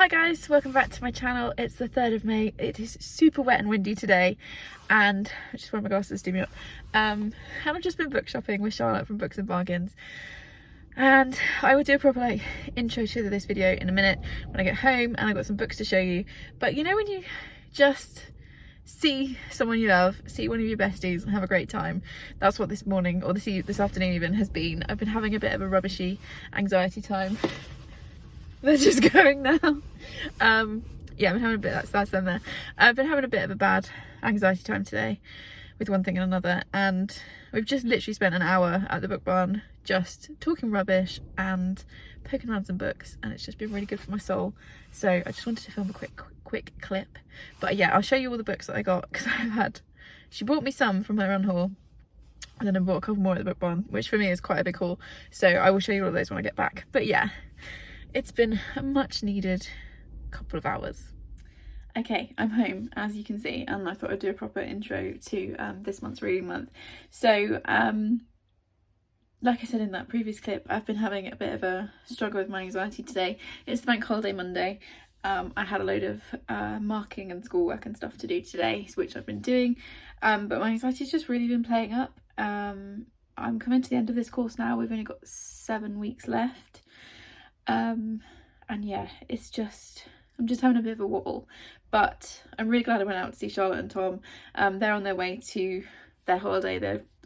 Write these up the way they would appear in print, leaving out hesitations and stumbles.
Hi guys, welcome back to my channel. It's the 3rd of May. It is super wet and windy today and I just wear my glasses to do me up. And I've just been book shopping with Charlotte from Books and Bargains. And I will do a proper intro to this video in a minute when I get home and I've got some books to show you. But you know when you just see someone you love, see one of your besties and have a great time? That's what this morning or this afternoon even has been. I've been having a bit of a rubbishy anxiety time. They're just going now. Yeah, I'm having a bit, that's them there. I've been having a bit of a bad anxiety time today with one thing and another, and we've just literally spent an hour at the book barn just talking rubbish and poking around some books, and it's just been really good for my soul. So I just wanted to film a quick clip. But yeah, I'll show you all the books that I got, because she bought me some from her run haul, and then I bought a couple more at the book barn, which for me is quite a big haul. So I will show you all of those when I get back. But yeah, it's been a much needed couple of hours. Okay, I'm home as you can see, and I thought I'd do a proper intro to this month's reading month. So like I said in that previous clip, I've been having a bit of a struggle with my anxiety today. It's the bank holiday Monday. I had a load of marking and schoolwork and stuff to do today, which I've been doing, but my anxiety's just really been playing up. I'm coming to the end of this course now. We've only got 7 weeks left. And yeah, I'm just having a bit of a wobble, but I'm really glad I went out to see Charlotte and Tom. They're on their way to their holiday.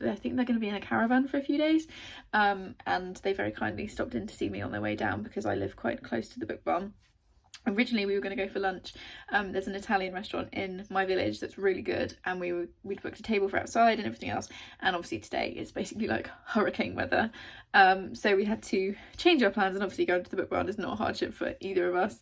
I think they're going to be in a caravan for a few days, and they very kindly stopped in to see me on their way down because I live quite close to the book barn. Originally we were going to go for lunch. There's an Italian restaurant in my village that's really good, and we'd booked a table for outside and everything else, and obviously today it's basically like hurricane weather, so we had to change our plans, and obviously going to the book barn is not a hardship for either of us.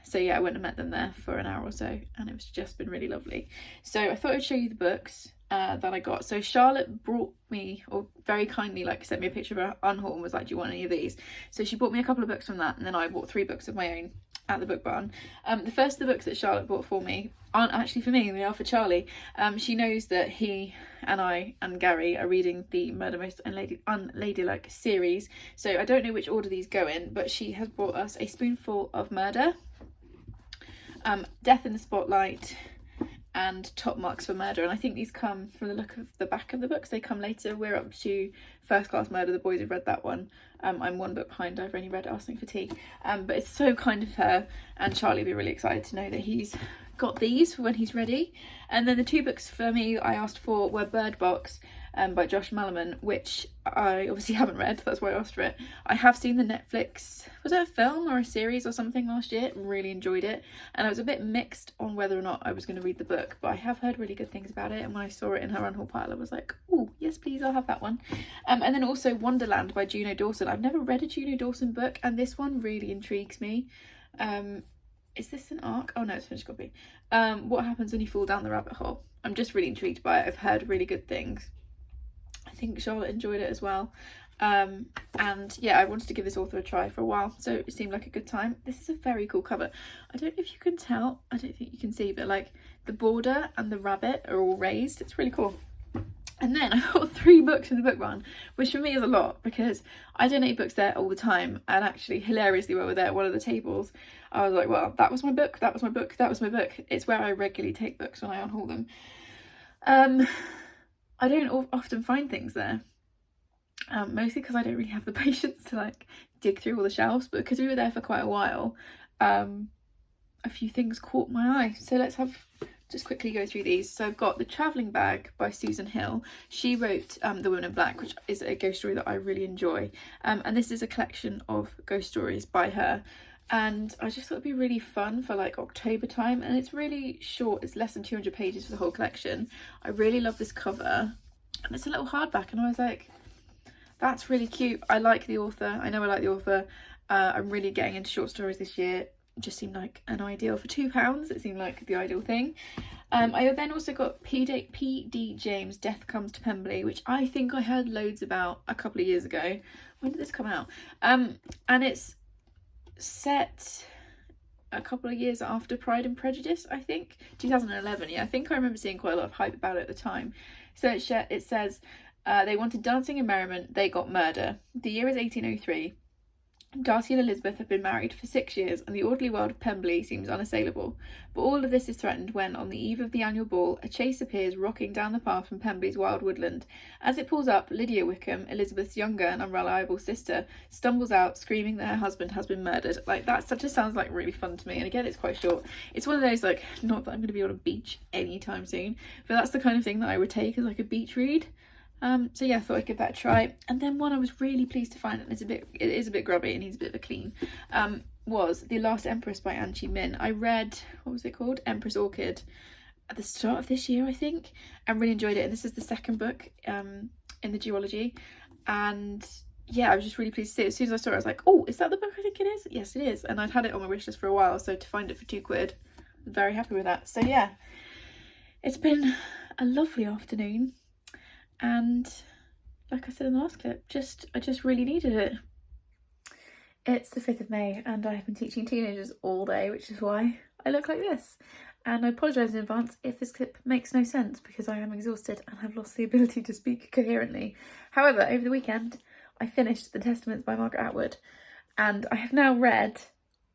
So yeah, I went and met them there for an hour or so, and it's just been really lovely. So I thought I'd show you the books that I got. So Charlotte brought me, or very kindly sent me a picture of her unhaul and was like, do you want any of these? So she bought me a couple of books from that, and then I bought 3 books of my own at the book barn. The first of the books that Charlotte bought for me aren't actually for me, they are for Charlie. She knows that he and I and Gary are reading the Murder Most Unladylike series, so I don't know which order these go in, but she has brought us A Spoonful of Murder, Death in the Spotlight, and Top Marks for Murder. And I think these come, from the look of the back of the books, they come later. We're up to First Class Murder. The boys have read that one. I'm 1 book behind. I've only read Asking for Tea, but it's so kind of her, and Charlie will be really excited to know that he's got these for when he's ready. And then the 2 books for me I asked for were Bird Box by Josh Malerman, which I obviously haven't read, that's why I asked for it. I have seen the Netflix, was it a film or a series or something last year? Really enjoyed it, and I was a bit mixed on whether or not I was going to read the book, but I have heard really good things about it, and when I saw it in her unhaul pile I was like, oh yes please, I'll have that one. And then also Wonderland by Juno Dawson. I've never read a Juno Dawson book, and this one really intrigues me. Is this an arc? Oh no, it's finished copy. What happens when you fall down the rabbit hole? I'm just really intrigued by it. I've heard really good things. I think Charlotte enjoyed it as well. And yeah, I wanted to give this author a try for a while, so it seemed like a good time. This is a very cool cover. I don't know if you can tell, I don't think you can see, but the border and the rabbit are all raised. It's really cool. And then I got 3 books in the book barn, which for me is a lot because I donate books there all the time, and actually hilariously while we're there at one of the tables I was like, well, that was my book, that was my book, that was my book. It's where I regularly take books when I unhaul them. I don't often find things there, mostly because I don't really have the patience to dig through all the shelves, but because we were there for quite a while, a few things caught my eye. So let's just quickly go through these. So I've got The Travelling Bag by Susan Hill. She wrote The Woman in Black, which is a ghost story that I really enjoy, and this is a collection of ghost stories by her, and I just thought it'd be really fun for October time, and it's really short. It's less than 200 pages for the whole collection. I really love this cover, and it's a little hardback, and I was like, that's really cute. I like the author. I know I like the author. I'm really getting into short stories this year. It just seemed like an ideal for £2. It seemed like the ideal thing. I then also got P.D. James' Death Comes to Pemberley, which I think I heard loads about a couple of years ago. When did this come out? And it's set a couple of years after Pride and Prejudice, I think 2011. Yeah, I think I remember seeing quite a lot of hype about it at the time. So it says they wanted dancing and merriment, they got murder. The year is 1803. Darcy and Elizabeth have been married for 6 years, and the orderly world of Pemberley seems unassailable. But all of this is threatened when, on the eve of the annual ball, a chaise appears rocking down the path from Pemberley's wild woodland. As it pulls up, Lydia Wickham, Elizabeth's younger and unreliable sister, stumbles out, screaming that her husband has been murdered. Like, that just sounds like really fun to me. And again, it's quite short. It's one of those, like, not that I'm going to be on a beach anytime soon, but that's the kind of thing that I would take as like a beach read. So yeah, I thought I'd give that a try. And then one I was really pleased to find, and it is a bit grubby and needs a bit of a clean, was The Last Empress by Angie Min. I read, what was it called? Empress Orchid at the start of this year, I think, and really enjoyed it. And this is the second book in the duology. And yeah, I was just really pleased to see it. As soon as I saw it, I was like, oh, is that the book I think it is? Yes, it is. And I'd had it on my wish list for a while, so to find it for £2, I'm very happy with that. So yeah, it's been a lovely afternoon. And like I said in the last clip, I just really needed it. It's the 5th of May and I have been teaching teenagers all day, which is why I look like this. And I apologise in advance if this clip makes no sense, because I am exhausted and have lost the ability to speak coherently. However, over the weekend I finished The Testaments by Margaret Atwood, and I have now read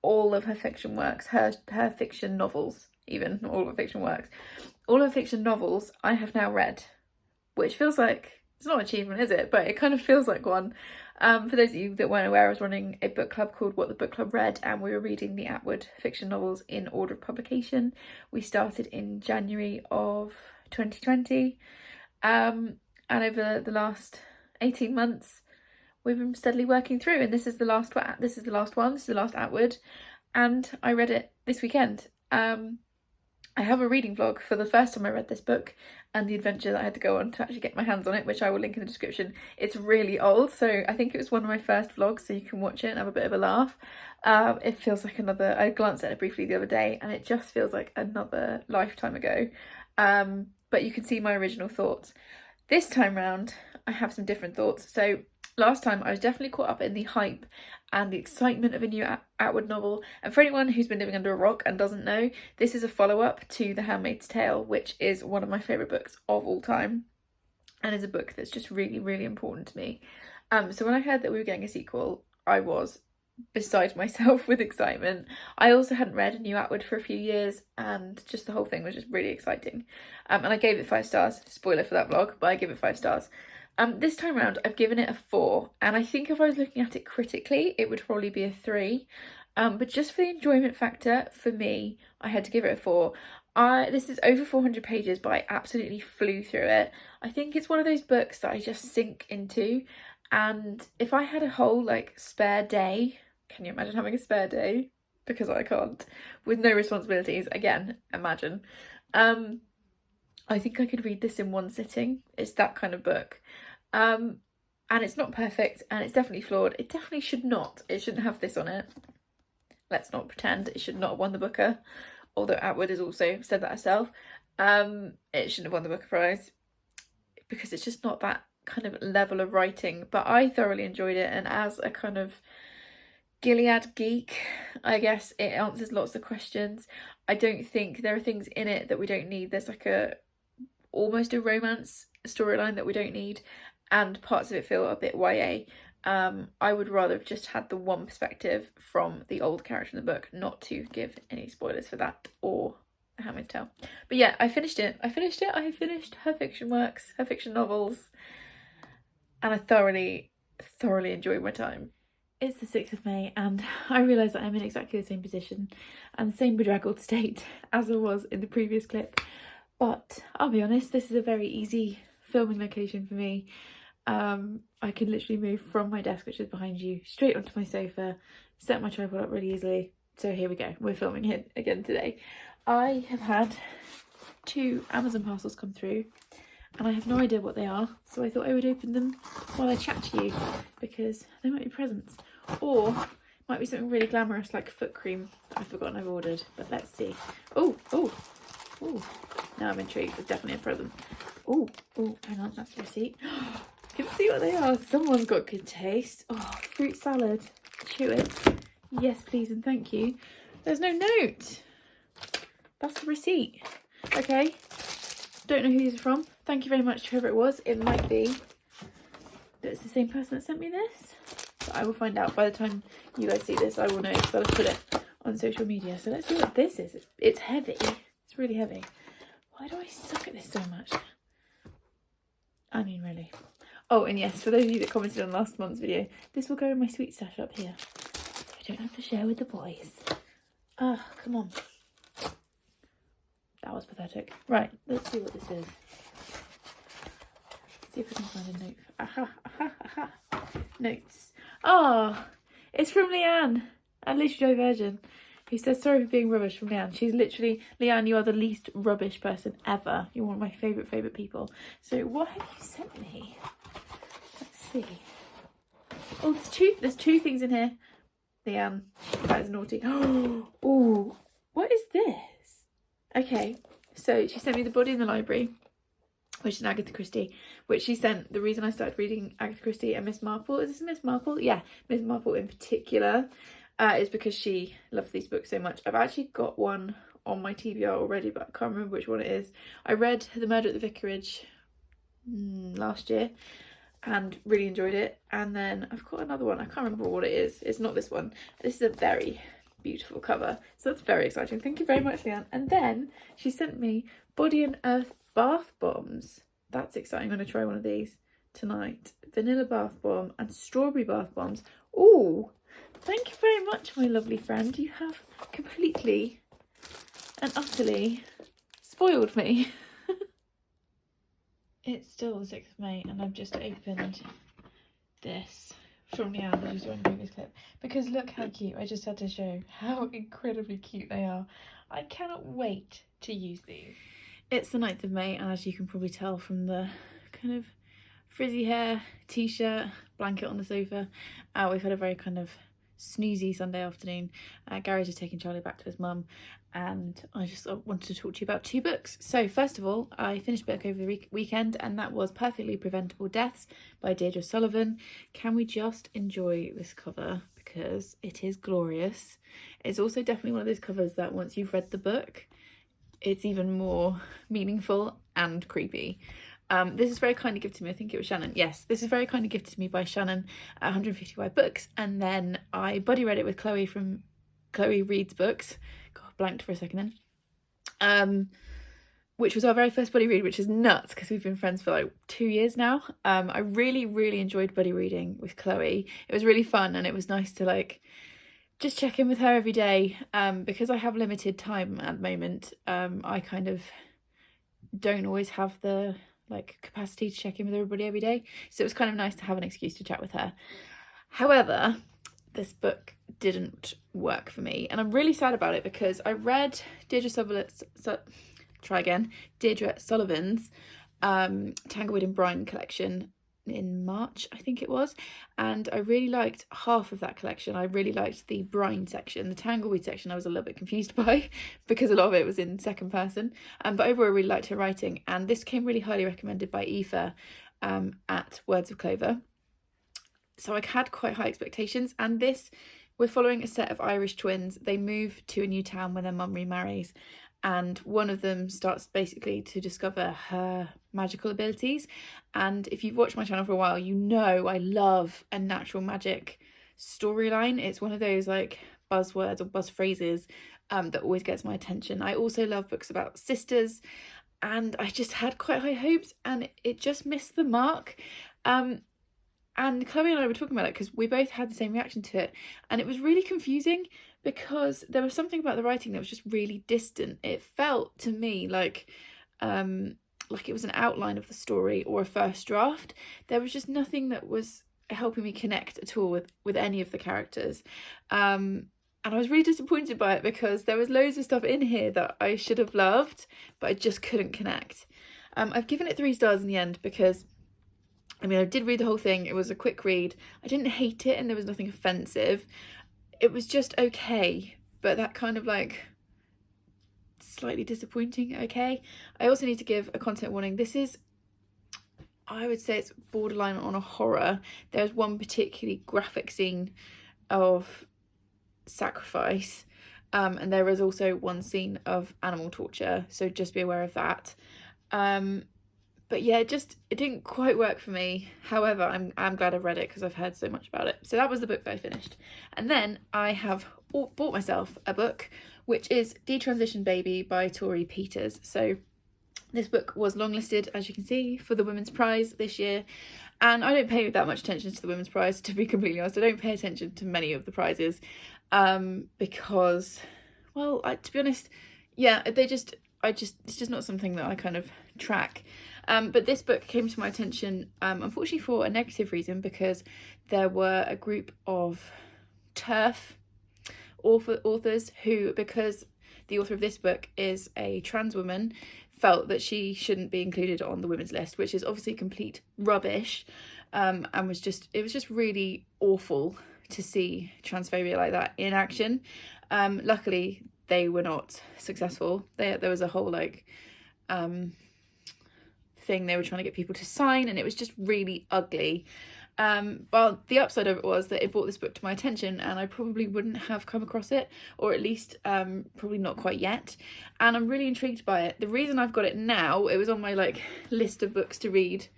all of her fiction works, her fiction novels, even, not all of her fiction works. All of her fiction novels I have now read. Which feels like, it's not an achievement, is it? But it kind of feels like one. For those of you that weren't aware, I was running a book club called What the Book Club Read, and we were reading the Atwood fiction novels in order of publication. We started in January of 2020, and over the last 18 months, we've been steadily working through. And this is the last one. This is the last Atwood, and I read it this weekend. I have a reading vlog for the first time I read this book and the adventure that I had to go on to actually get my hands on it, which I will link in the description. It's really old, so I think it was one of my first vlogs, so you can watch it and have a bit of a laugh. It feels like another, I glanced at it briefly the other day and it just feels like another lifetime ago. But you can see my original thoughts. This time round, I have some different thoughts. So last time I was definitely caught up in the hype and the excitement of a new Atwood novel. And for anyone who's been living under a rock and doesn't know, this is a follow-up to The Handmaid's Tale, which is one of my favourite books of all time, and is a book that's just really, really important to me. So when I heard that we were getting a sequel, I was beside myself with excitement. I also hadn't read a new Atwood for a few years, and just the whole thing was just really exciting. And I gave it 5 stars. Spoiler for that vlog, but I give it 5 stars. This time around, I've given it a 4, and I think if I was looking at it critically, it would probably be a 3. But just for the enjoyment factor, for me, I had to give it a 4. This is over 400 pages, but I absolutely flew through it. I think it's one of those books that I just sink into, and if I had a whole, like, spare day, can you imagine having a spare day? Because I can't. With no responsibilities, again, imagine. I think I could read this in one sitting. It's that kind of book. And it's not perfect, and it's definitely flawed. It definitely should not. It shouldn't have this on it. Let's not pretend it should not have won the Booker. Although Atwood has also said that herself. It shouldn't have won the Booker Prize, because it's just not that kind of level of writing. But I thoroughly enjoyed it, and as a kind of Gilead geek, I guess it answers lots of questions. I don't think there are things in it that we don't need. There's like almost a romance storyline that we don't need, and parts of it feel a bit YA. I would rather have just had the one perspective from the old character in the book, not to give any spoilers for that or The Handmaid's Tale. But yeah, I finished it. I finished her fiction works, her fiction novels, and I thoroughly enjoyed my time. It's the 6th of May, and I realise that I'm in exactly the same position and the same bedraggled state as I was in the previous clip. But I'll be honest, this is a very easy filming location for me. I can literally move from my desk, which is behind you, straight onto my sofa, set my tripod up really easily. So here we go, we're filming it again today. I have had 2 Amazon parcels come through, and I have no idea what they are, so I thought I would open them while I chat to you, because they might be presents, or might be something really glamorous like foot cream that I've forgotten I've ordered. But let's see. Oh, now I'm intrigued. It's definitely a present. Oh, hang on, that's the receipt. Can see what they are. Someone's got good taste. Oh, fruit salad. Chew it. Yes, please and thank you. There's no note. That's the receipt. Okay. Don't know who these are from. Thank you very much to whoever it was. It might be that it's the same person that sent me this. But I will find out. By the time you guys see this, I will know because I'll have put it on social media. So let's see what this is. It's heavy. It's really heavy. Why do I suck at this so much? I mean, really. Oh, and yes, for those of you that commented on last month's video, this will go in my sweet stash up here. I don't have to share with the boys. Ah, come on. That was pathetic. Right, let's see what this is. See if I can find a note. Aha, aha, aha. Notes. Oh, it's from Leanne, at least Diversion, who says, sorry for being rubbish, from Leanne. She's literally, Leanne, you are the least rubbish person ever. You're one of my favourite people. So what have you sent me? Let's see. Oh, there's two things in here. Leanne, that is naughty. Oh, what is this? Okay, so she sent me The Body in the Library, which is an Agatha Christie, which she sent. The reason I started reading Agatha Christie and Miss Marple, is this Miss Marple? Yeah, Miss Marple in particular, is because she loves these books so much. I've actually got one on my TBR already, but I can't remember which one it is. I read The Murder at the Vicarage last year and really enjoyed it. And then I've got another one. I can't remember what it is. It's not this one. This is a very beautiful cover. So that's very exciting. Thank you very much, Leanne. And then she sent me Body and Earth bath bombs. That's exciting. I'm going to try one of these tonight. Vanilla bath bomb and strawberry bath bombs. Oh, thank you very much, my lovely friend. You have completely and utterly spoiled me. It's still the 6th of May and I've just opened this from Leanne, which was in the previous clip, because look how cute. I just had to show how incredibly cute they are. I cannot wait to use these. It's the 9th of May, and as you can probably tell from the kind of frizzy hair, t-shirt, blanket on the sofa, we've had a very kind of snoozy Sunday afternoon. Gary's just taking Charlie back to his mum, and I just wanted to talk to you about 2 books. So first of all, I finished a book over the weekend, and that was Perfectly Preventable Deaths by Deidre Sullivan. Can we just enjoy this cover, because it is glorious. It's also definitely one of those covers that once you've read the book, it's even more meaningful and creepy. This is very kindly gifted to me. I think it was Shannon. Yes, this is very kindly gifted to me by Shannon at 150Y Books. And then I buddy read it with Chloe from Chloe Reads Books. God, blanked for a second then. Which was our very first buddy read, which is nuts because we've been friends for like 2 years now. I really enjoyed buddy reading with Chloe. It was really fun, and it was nice to like just check in with her every day, because I have limited time at the moment. I kind of don't always have the like capacity to check in with everybody every day, so it was kind of nice to have an excuse to chat with her. However, this book didn't work for me, and I'm really sad about it because I read Deidre Sullivan's Tanglewood and Brine collection in March, I think it was, and I really liked half of that collection. I really liked the Brine section. The Tanglewood section I was a little bit confused by because a lot of it was in second person, but overall I really liked her writing, and this came really highly recommended by Aoife at Words of Clover, so I had quite high expectations. And this, we're following a set of Irish twins. They move to a new town when their mum remarries, and one of them starts basically to discover her magical abilities. And if you've watched my channel for a while, you know I love a natural magic storyline. It's one of those like buzzwords or buzz phrases that always gets my attention. I also love books about sisters, and I just had quite high hopes and it just missed the mark. And Chloe and I were talking about it because we both had the same reaction to it, and it was really confusing because there was something about the writing that was just really distant. It felt to me like it was an outline of the story or a first draft. There was just nothing that was helping me connect at all with any of the characters. And I was really disappointed by it because there was loads of stuff in here that I should have loved, but I just couldn't connect. I've given it 3 stars in the end because, I mean, I did read the whole thing. It was a quick read. I didn't hate it and there was nothing offensive. It was just okay, but that kind of like slightly disappointing okay. I also need to give a content warning. This is, I would say it's borderline on a horror. There's one particularly graphic scene of sacrifice, and there is also one scene of animal torture, so just be aware of that. But yeah, it didn't quite work for me. However, I'm glad I've read it because I've heard so much about it. So that was the book that I finished. And then I have bought myself a book, which is Detransition Baby by Tory Peters. So this book was longlisted, as you can see, for the Women's Prize this year. And I don't pay that much attention to the Women's Prize, to be completely honest. I don't pay attention to many of the prizes because, well, to be honest, yeah, it's just not something that I kind of track. But this book came to my attention, unfortunately for a negative reason, because there were a group of TERF authors who, because the author of this book is a trans woman, felt that she shouldn't be included on the women's list, which is obviously complete rubbish, and it was just really awful to see transphobia like that in action. Luckily they were not successful. There was a whole like thing they were trying to get people to sign, and it was just really ugly. Well, the upside of it was that it brought this book to my attention, and I probably wouldn't have come across it, or at least probably not quite yet, and I'm really intrigued by it. The reason I've got it now, it was on my like list of books to read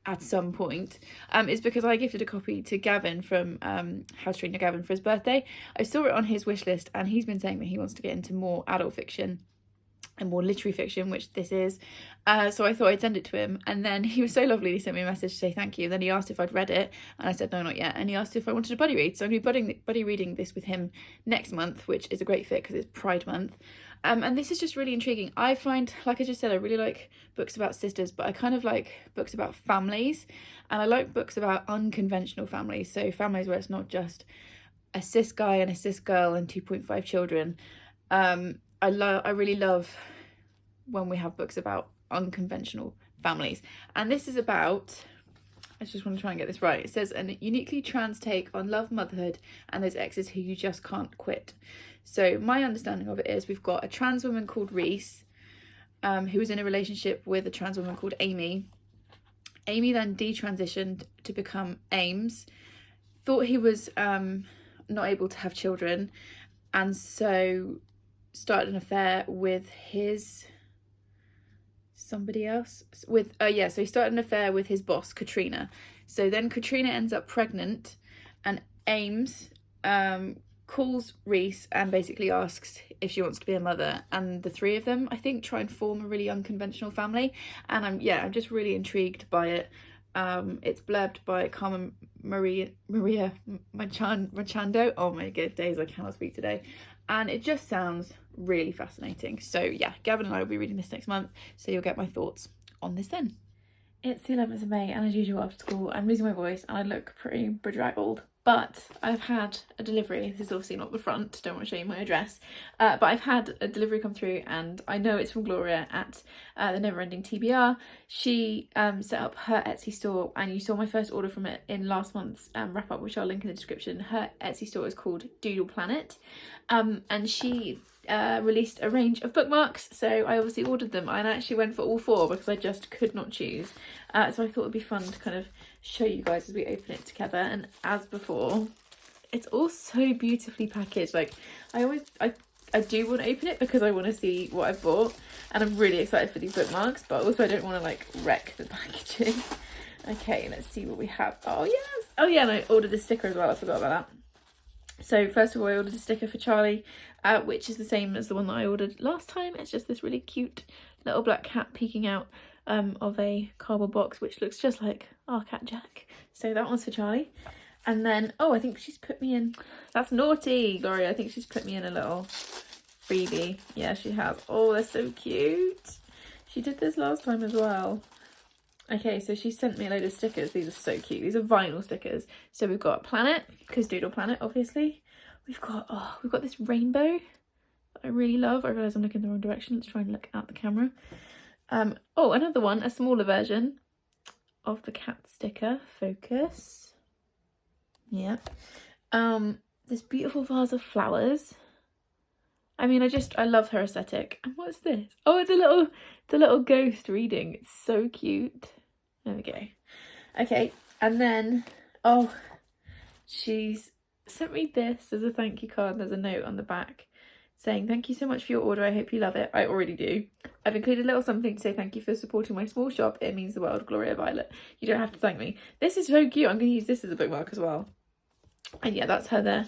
at some point, is because I gifted a copy to Gavin from How to Train Your Gavin for his birthday. I saw it on his wish list, and he's been saying that he wants to get into more adult fiction and more literary fiction, which this is, so I thought I'd send it to him. And then he was so lovely, he sent me a message to say thank you. Then he asked if I'd read it, and I said no, not yet. And he asked if I wanted a buddy read, so I'm going to be buddy reading this with him next month, which is a great fit because it's Pride month. And this is just really intriguing. I find, like I just said, I really like books about sisters, but I kind of like books about families, and I like books about unconventional families, so families where it's not just a cis guy and a cis girl and 2.5 children. I really love when we have books about unconventional families, and this is about, I just want to try and get this right. It says a uniquely trans take on love, motherhood, and those exes who you just can't quit. So my understanding of it is we've got a trans woman called Reese, who was in a relationship with a trans woman called Amy. Amy then detransitioned to become Ames, thought he was not able to have children, and so started an affair with somebody else. So he started an affair with his boss, Katrina. So then Katrina ends up pregnant, and Ames calls Reese and basically asks if she wants to be a mother, and the three of them, I think, try and form a really unconventional family. And I'm just really intrigued by it. It's blurbed by Carmen Maria Machado. Oh my good days, I cannot speak today. And it just sounds really fascinating. So yeah, Gavin and I will be reading this next month, so you'll get my thoughts on this then. It's the 11th of May, and as usual after school I'm losing my voice and I look pretty bedraggled, but I've had a delivery. This is obviously not the front, don't want to show you my address, but I've had a delivery come through, and I know it's from Gloria at the Neverending TBR. She set up her Etsy store, and you saw my first order from it in last month's wrap up, which I'll link in the description. Her Etsy store is called Doodle Planet, and she released a range of bookmarks, so I obviously ordered them, and I actually went for all four because I just could not choose. So I thought it'd be fun to kind of show you guys as we open it together. And as before, it's all so beautifully packaged. Like I do want to open it because I want to see what I've bought, and I'm really excited for these bookmarks, but also I don't want to like wreck the packaging. Okay, let's see what we have. Oh yes, oh yeah, and I ordered a sticker as well, I forgot about that. So first of all, I ordered a sticker for Charlie, which is the same as the one that I ordered last time. It's just this really cute little black cat peeking out of a cardboard box, which looks just like our cat Jack. So that one's for Charlie. And then, oh, I think she's put me in, that's naughty, Gloria. I think she's put me in a little freebie. Yeah, she has. Oh, they're so cute. She did this last time as well. Okay, so she sent me a load of stickers. These are so cute. These are vinyl stickers. So we've got Planet, because Doodle Planet, obviously. We've got this rainbow that I really love. I realise I'm looking in the wrong direction. Let's try and look at the camera. Oh, another one, a smaller version of the cat sticker. Focus. Yeah. This beautiful vase of flowers. I mean, I love her aesthetic. And what's this? Oh, it's a little ghost reading. It's so cute. There we go. Okay, and then, oh, she's sent me this as a thank you card. There's a note on the back saying thank you so much for your order, I hope you love it. I already do. I've included a little something to say thank you for supporting my small shop, it means the world, Gloria Violet. You don't have to thank me. This is so cute. I'm going to use this as a bookmark as well. And yeah, that's her there.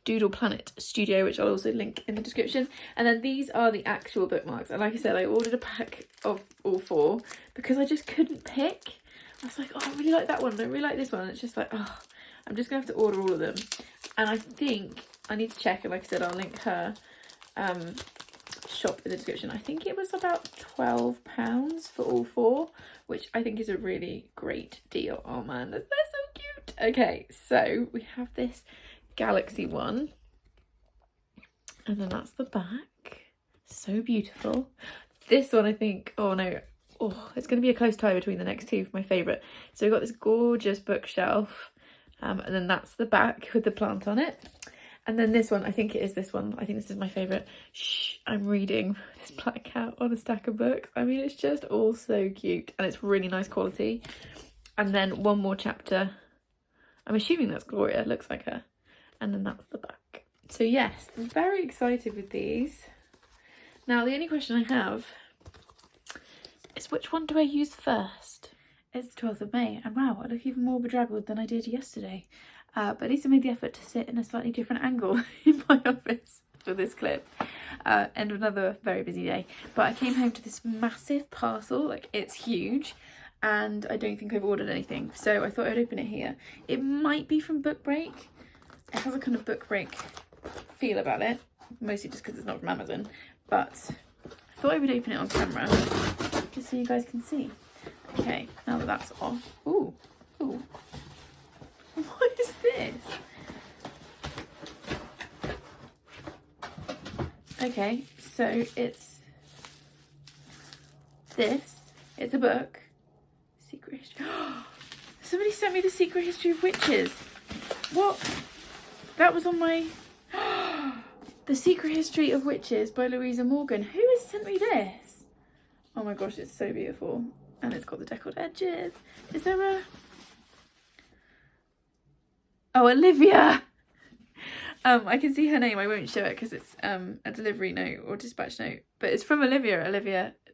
Doodle Planet Studio, which I'll also link in the description. And then these are the actual bookmarks. And like I said, I ordered a pack of all 4 because I just couldn't pick. I was like, oh, I really like that one. I really like this one. And it's just like, oh, I'm just going to have to order all of them. And I think I need to check. And like I said, I'll link her shop in the description. I think it was about £12 for all 4, which I think is a really great deal. Oh man, they're so cute. Okay, so we have this Galaxy one, and then that's the back. So beautiful. This one, I think, oh no, oh, it's going to be a close tie between the next two for my favourite. So we've got this gorgeous bookshelf, and then that's the back with the plant on it. And then this one, I think it is this one. I think this is my favourite. Shh, I'm reading this black cat on a stack of books. I mean, it's just all so cute and it's really nice quality. And then one more chapter. I'm assuming that's Gloria, it looks like her. And then that's the back. So yes, I'm very excited with these. Now, the only question I have is which one do I use first? It's the 12th of May, and wow, I look even more bedraggled than I did yesterday. But at least I made the effort to sit in a slightly different angle in my office for this clip. End of another very busy day. But I came home to this massive parcel, like it's huge, and I don't think I've ordered anything. So I thought I'd open it here. It might be from Book Break. It has a kind of Book Break feel about it, mostly just because it's not from Amazon. But I thought I would open it on camera, just so you guys can see. Okay, now that that's off. Ooh, ooh. What is this? Okay, so it's this. It's a book. Secret History. Somebody sent me the Secret History of Witches. What? That was on my... The Secret History of Witches by Louisa Morgan. Who has sent me this? Oh my gosh, it's so beautiful. And it's got the deckled edges. Is there a... Oh, Olivia! I can see her name. I won't show it because it's a delivery note or dispatch note. But it's from Olivia.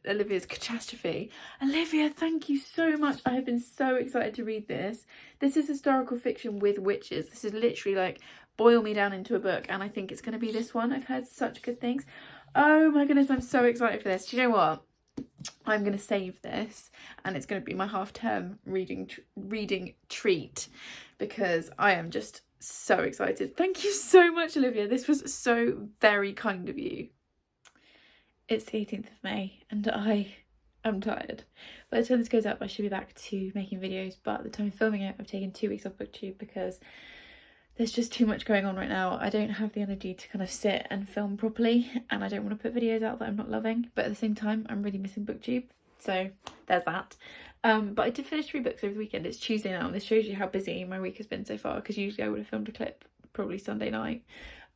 Olivia's Catastrophe. Olivia, thank you so much. I have been so excited to read this. This is historical fiction with witches. This is literally like boil me down into a book. And I think it's going to be this one. I've heard such good things. Oh my goodness, I'm so excited for this. Do you know what? I'm going to save this and it's going to be my half-term reading treat because I am just so excited. Thank you so much, Olivia. This was so very kind of you. It's the 18th of May and I am tired. By the time this goes up, I should be back to making videos, but at the time of filming it, I've taken 2 weeks off Booktube because there's just too much going on right now. I don't have the energy to kind of sit and film properly and I don't want to put videos out that I'm not loving, but at the same time I'm really missing Booktube, so there's that. But I did finish 3 books over the weekend. It's Tuesday now and this shows you how busy my week has been so far, because usually I would have filmed a clip probably Sunday night,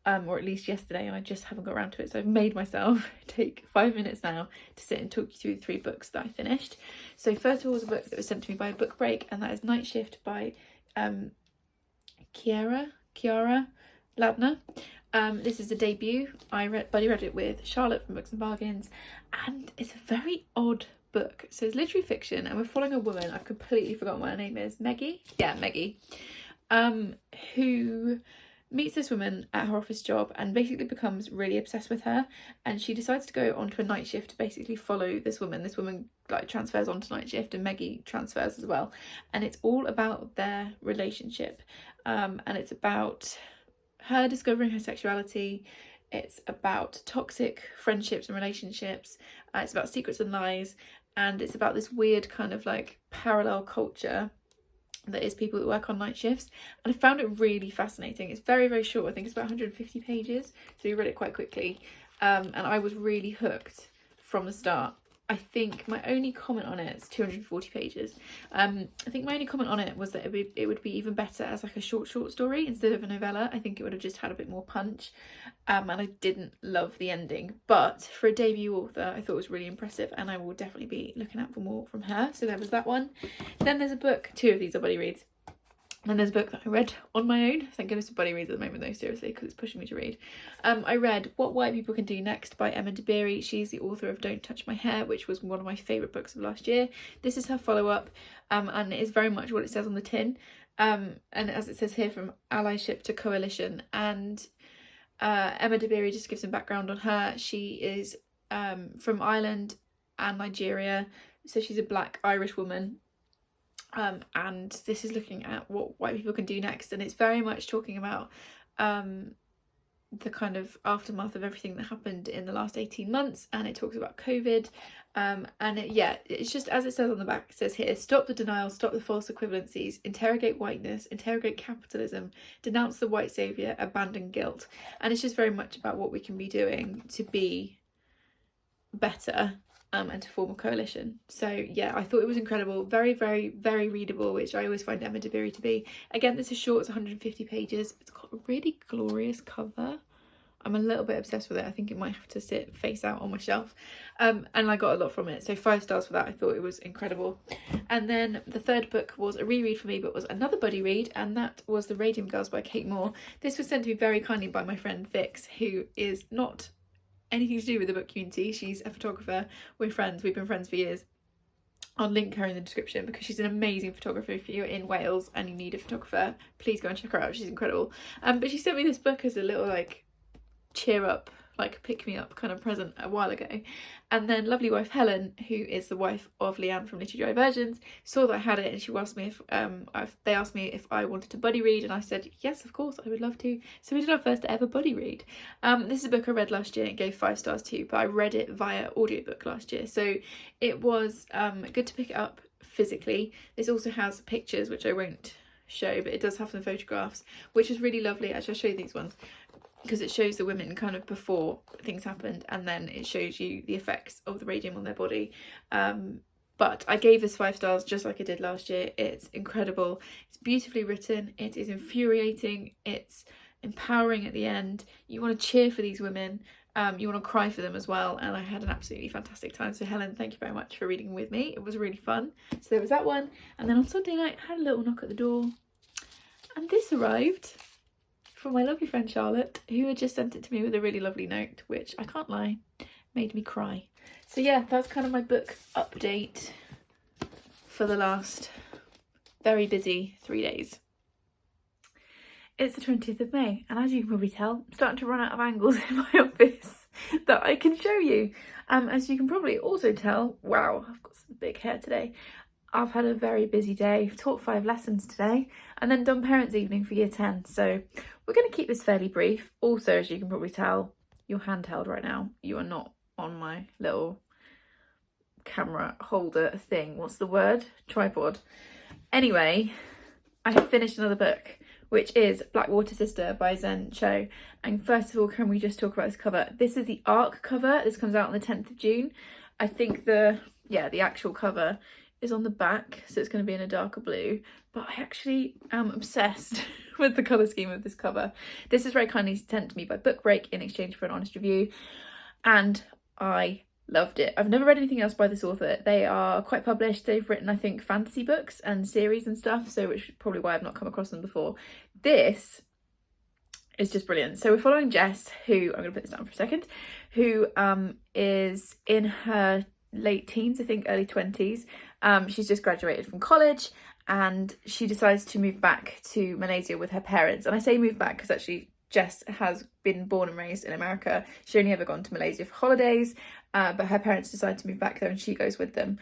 or at least yesterday, and I just haven't got around to it. So I've made myself take 5 minutes now to sit and talk you through the 3 books that I finished. So first of all was a book that was sent to me by Book Break, and that is Night Shift by Kiara Ladner. This is a debut. I buddy read it with Charlotte from Books and Bargains, and it's a very odd book. So it's literary fiction and we're following a woman, I've completely forgotten what her name is, Maggie? Yeah, Maggie, who meets this woman at her office job and basically becomes really obsessed with her, and she decides to go onto a night shift to basically follow this woman. This woman like transfers onto night shift and Maggie transfers as well, and it's all about their relationship, and it's about her discovering her sexuality. It's about toxic friendships and relationships. It's about secrets and lies, and it's about this weird kind of like parallel culture that is people that work on night shifts. And I found it really fascinating. It's very, very short. I think it's about 150 pages, so you read it quite quickly. And I was really hooked from the start. I think my only comment on it, it's 240 pages. I think my only comment on it was that it would be even better as like a short story instead of a novella. I think it would have just had a bit more punch. And I didn't love the ending, but for a debut author, I thought it was really impressive, and I will definitely be looking out for more from her. So there was that one. Then there's a book, 2 of these are buddy reads. And there's a book that I read on my own. Thank goodness for buddy reads at the moment though, seriously, because it's pushing me to read. I read What White People Can Do Next by Emma DeBerry. She's the author of Don't Touch My Hair, which was one of my favourite books of last year. This is her follow-up, and it is very much what it says on the tin. And as it says here, from allyship to coalition. And Emma DeBerry just gives some background on her. She is from Ireland and Nigeria, so she's a black Irish woman. And this is looking at what white people can do next, and it's very much talking about the kind of aftermath of everything that happened in the last 18 months, and it talks about COVID, and it's just as it says on the back. It says here, stop the denial, stop the false equivalencies, interrogate whiteness, interrogate capitalism, denounce the white saviour, abandon guilt. And it's just very much about what we can be doing to be better, and to form a coalition. So yeah, I thought it was incredible. Very, very, very readable, which I always find Emma DeBerry to be. Again, this is short, it's 150 pages. It's got a really glorious cover. I'm a little bit obsessed with it. I think it might have to sit face out on my shelf. And I got a lot from it. So 5 stars for that. I thought it was incredible. And then the third book was a reread for me, but was another buddy read, and that was The Radium Girls by Kate Moore. This was sent to me very kindly by my friend Vix, who is not anything to do with the book community. She's a photographer. We're friends. We've been friends for years. I'll link her in the description because she's an amazing photographer. If you're in Wales and you need a photographer, please go and check her out. She's incredible. But she sent me this book as a little like cheer up, like pick me up kind of present a while ago. And then lovely wife Helen, who is the wife of Leanne from Literary Diversions, saw that I had it, and she asked me if they asked me if I wanted to buddy read, and I said yes, of course, I would love to. So we did our first ever buddy read. This is a book I read last year and gave 5 stars to, but I read it via audiobook last year, so it was good to pick it up physically. This also has pictures, which I won't show, but it does have some photographs, which is really lovely. Actually, I'll show you these ones, because it shows the women kind of before things happened, and then it shows you the effects of the radium on their body. But I gave this 5 stars just like I did last year. It's incredible. It's beautifully written. It is infuriating. It's empowering at the end. You want to cheer for these women. You want to cry for them as well. And I had an absolutely fantastic time. So Helen, thank you very much for reading with me. It was really fun. So there was that one. And then on Sunday night, I had a little knock at the door, and this arrived from my lovely friend Charlotte, who had just sent it to me with a really lovely note, which, I can't lie, made me cry. So yeah, that's kind of my book update for the last very busy 3 days. It's the 20th of May, and as you can probably tell, I'm starting to run out of angles in my office that I can show you. As you can probably also tell, wow, I've got some big hair today. I've had a very busy day. I've taught 5 lessons today, and then done parents' evening for year 10. So we're going to keep this fairly brief. Also, as you can probably tell, you're handheld right now. You are not on my little camera holder thing. What's the word? Tripod. Anyway, I have finished another book, which is Blackwater Sister by Zen Cho. And first of all, can we just talk about this cover? This is the ARC cover. This comes out on the 10th of June. I think the actual cover is on the back, so it's going to be in a darker blue, but I actually am obsessed with the colour scheme of this cover. This is very kindly sent to me by Book Break in exchange for an honest review, and I loved it. I've never read anything else by this author. They are quite published. They've written, I think, fantasy books and series and stuff, so which is probably why I've not come across them before. This is just brilliant. So we're following Jess, who, I'm going to put this down for a second, who is in her late teens, I think early 20s. She's just graduated from college, and she decides to move back to Malaysia with her parents. And I say move back because actually Jess has been born and raised in America. She only ever gone to Malaysia for holidays, but her parents decide to move back there and she goes with them.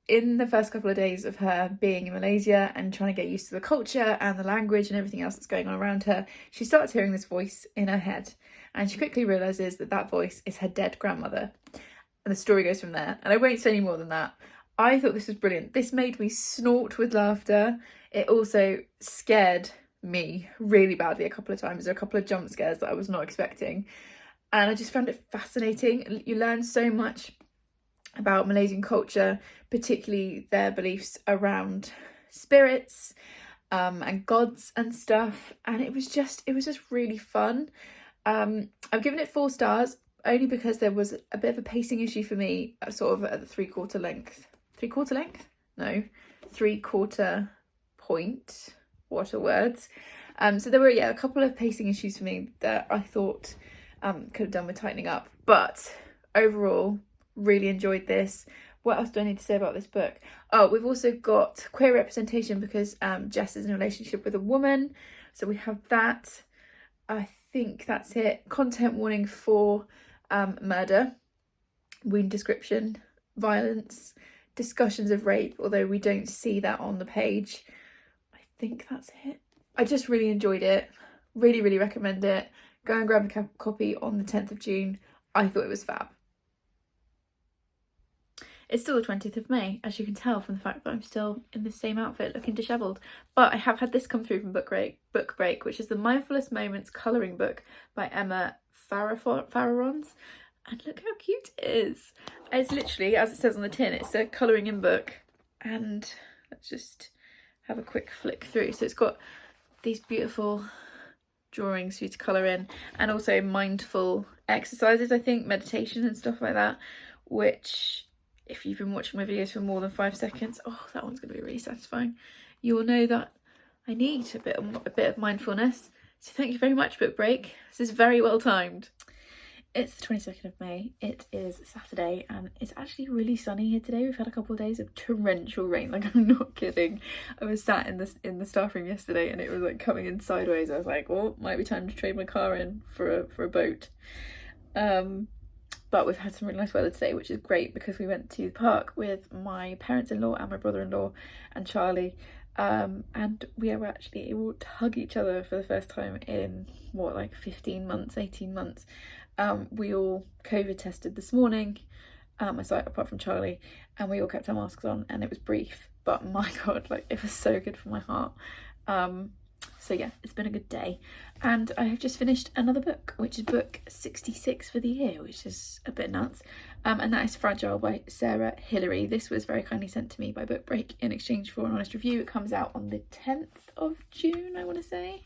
In the first couple of days of her being in Malaysia and trying to get used to the culture and the language and everything else that's going on around her, she starts hearing this voice in her head, and she quickly realises that that voice is her dead grandmother. And the story goes from there. And I won't say any more than that. I thought this was brilliant. This made me snort with laughter. It also scared me really badly a couple of times. There were a couple of jump scares that I was not expecting. And I just found it fascinating. You learn so much about Malaysian culture, particularly their beliefs around spirits and gods and stuff. And it was just really fun. I've given it 4 stars. Only because there was a bit of a pacing issue for me, sort of at the 3/4 length. 3/4 length? No, 3/4 point. What are words? So there were, a couple of pacing issues for me that I thought could have done with tightening up. But overall, really enjoyed this. What else do I need to say about this book? Oh, we've also got queer representation because Jess is in a relationship with a woman. So we have that. I think that's it. Content warning for murder, wound description, violence, discussions of rape, although we don't see that on the page. I think that's it. I just really enjoyed it. Really, really recommend it. Go and grab a copy on the 10th of June. I thought it was fab. It's still the 20th of May, as you can tell from the fact that I'm still in the same outfit looking dishevelled. But I have had this come through from Book Break, which is the Mindfulest Moments colouring book by Emma Farrarons. And look how cute it is. It's literally, as it says on the tin, it's a colouring in book. And let's just have a quick flick through. So it's got these beautiful drawings for you to colour in, and also mindful exercises, I think, meditation and stuff like that, which, if you've been watching my videos for more than 5 seconds, oh, that one's going to be really satisfying. You will know that I need a bit of mindfulness. So thank you very much, Book Break. This is very well timed. It's the 22nd of May. It is Saturday and it's actually really sunny here today. We've had a couple of days of torrential rain, like I'm not kidding. I was sat in the staff room yesterday and it was like coming in sideways. I was like, well, might be time to trade my car in for a boat. But we've had some really nice weather today, which is great because we went to the park with my parents-in-law and my brother-in-law and Charlie. And we were actually able to hug each other for the first time in, what, like 15 months, 18 months. We all COVID tested this morning, aside apart from Charlie, and we all kept our masks on, and it was brief, but my God, like it was so good for my heart. So yeah, it's been a good day, and I have just finished another book, which is book 66 for the year, which is a bit nuts, and that is Fragile by Sarah Hilary. This was very kindly sent to me by Book Break in exchange for an honest review. It comes out on the 10th of June, I want to say.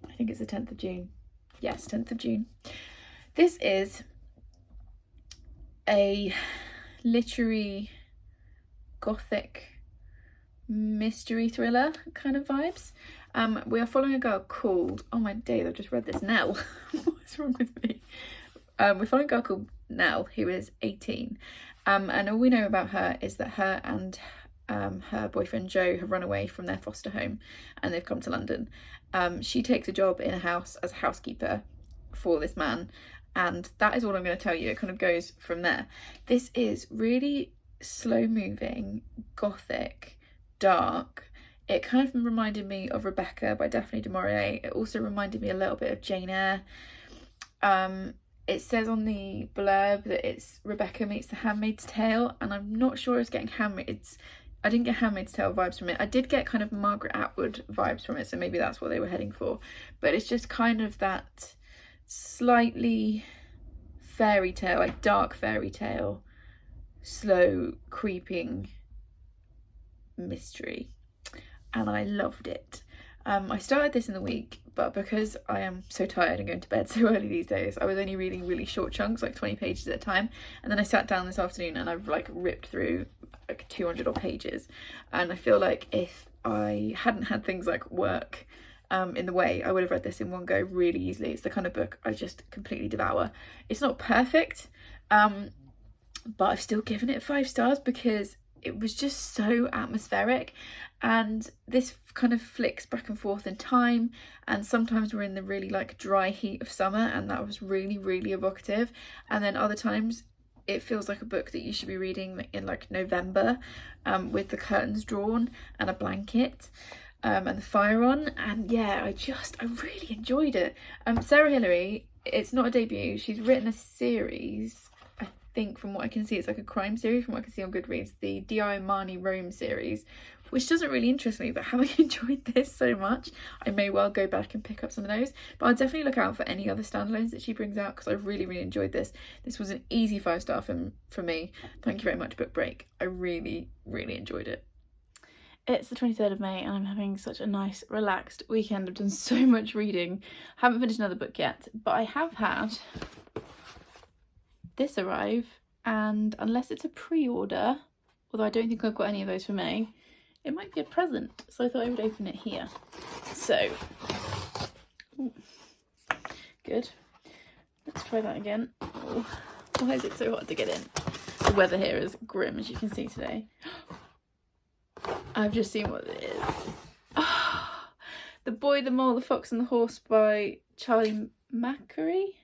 I think it's the 10th of June. Yes, 10th of June. This is a literary gothic mystery thriller kind of vibes. We are following a girl called, oh my days, I've just read this, Nell. What's wrong with me? We're following a girl called Nell, who is 18. And all we know about her is that her and her boyfriend Joe have run away from their foster home and they've come to London. She takes a job in a house as a housekeeper for this man, and that is all I'm going to tell you. It kind of goes from there. This is really slow moving, gothic, dark. It kind of reminded me of Rebecca by Daphne du Maurier. It also reminded me a little bit of Jane Eyre. It says on the blurb that it's Rebecca meets The Handmaid's Tale, and I'm not sure it's getting I didn't get Handmaid's Tale vibes from it. I did get kind of Margaret Atwood vibes from it, so maybe that's what they were heading for. But it's just kind of that slightly fairy tale, like dark fairy tale, slow creeping mystery. And I loved it. I started this in the week, but because I am so tired and going to bed so early these days, I was only reading really short chunks, like 20 pages at a time. And then I sat down this afternoon and I've like ripped through like 200 odd pages. And I feel like if I hadn't had things like work in the way, I would have read this in one go really easily. It's the kind of book I just completely devour. It's not perfect, but I've still given it 5 stars because it was just so atmospheric, and this kind of flicks back and forth in time, and sometimes we're in the really like dry heat of summer and that was really, really evocative, and then other times it feels like a book that you should be reading in like November, with the curtains drawn and a blanket and the fire on. And yeah, I really enjoyed it. Sarah Hilary, it's not a debut, she's written a series. I think from what I can see it's like a crime series from what I can see on GoodReads, the D.I. Marnie Rome series, which doesn't really interest me, but having enjoyed this so much, I may well go back and pick up some of those. But I'll definitely look out for any other standalones that she brings out because I really, really enjoyed this. This was an easy 5-star for me. Thank you very much, Book Break. I really, really enjoyed it. It's the 23rd of May and I'm having such a nice, relaxed weekend. I've done so much reading. Haven't finished another book yet, but I have had this arrive, and unless it's a pre-order, although I don't think I've got any of those for May, it might be a present, so I thought I would open it here. So, ooh, good. Let's try that again. Oh, why is it so hard to get in? The weather here is grim, as you can see today. I've just seen what it is. Oh, The Boy, the Mole, the Fox and the Horse by Charlie Maxey.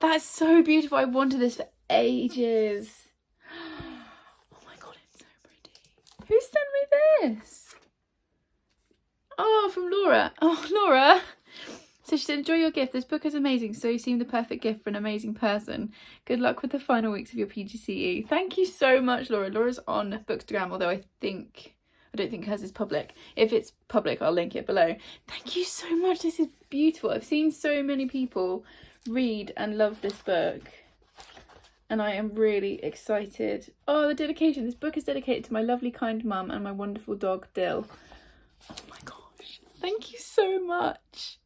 That's so beautiful. I wanted this for ages. Oh my god, it's so pretty. Who sent me this? Oh, from Laura. Oh, Laura. So she said, enjoy your gift. This book is amazing. So you seem the perfect gift for an amazing person. Good luck with the final weeks of your PGCE. Thank you so much, Laura. Laura's on Bookstagram, although I don't think hers is public. If it's public, I'll link it below. Thank you so much. This is beautiful. I've seen so many people read and love this book, and I am really excited. Oh, the dedication. This book is dedicated to my lovely, kind mum and my wonderful dog, Dill. Oh my gosh. Thank you so much.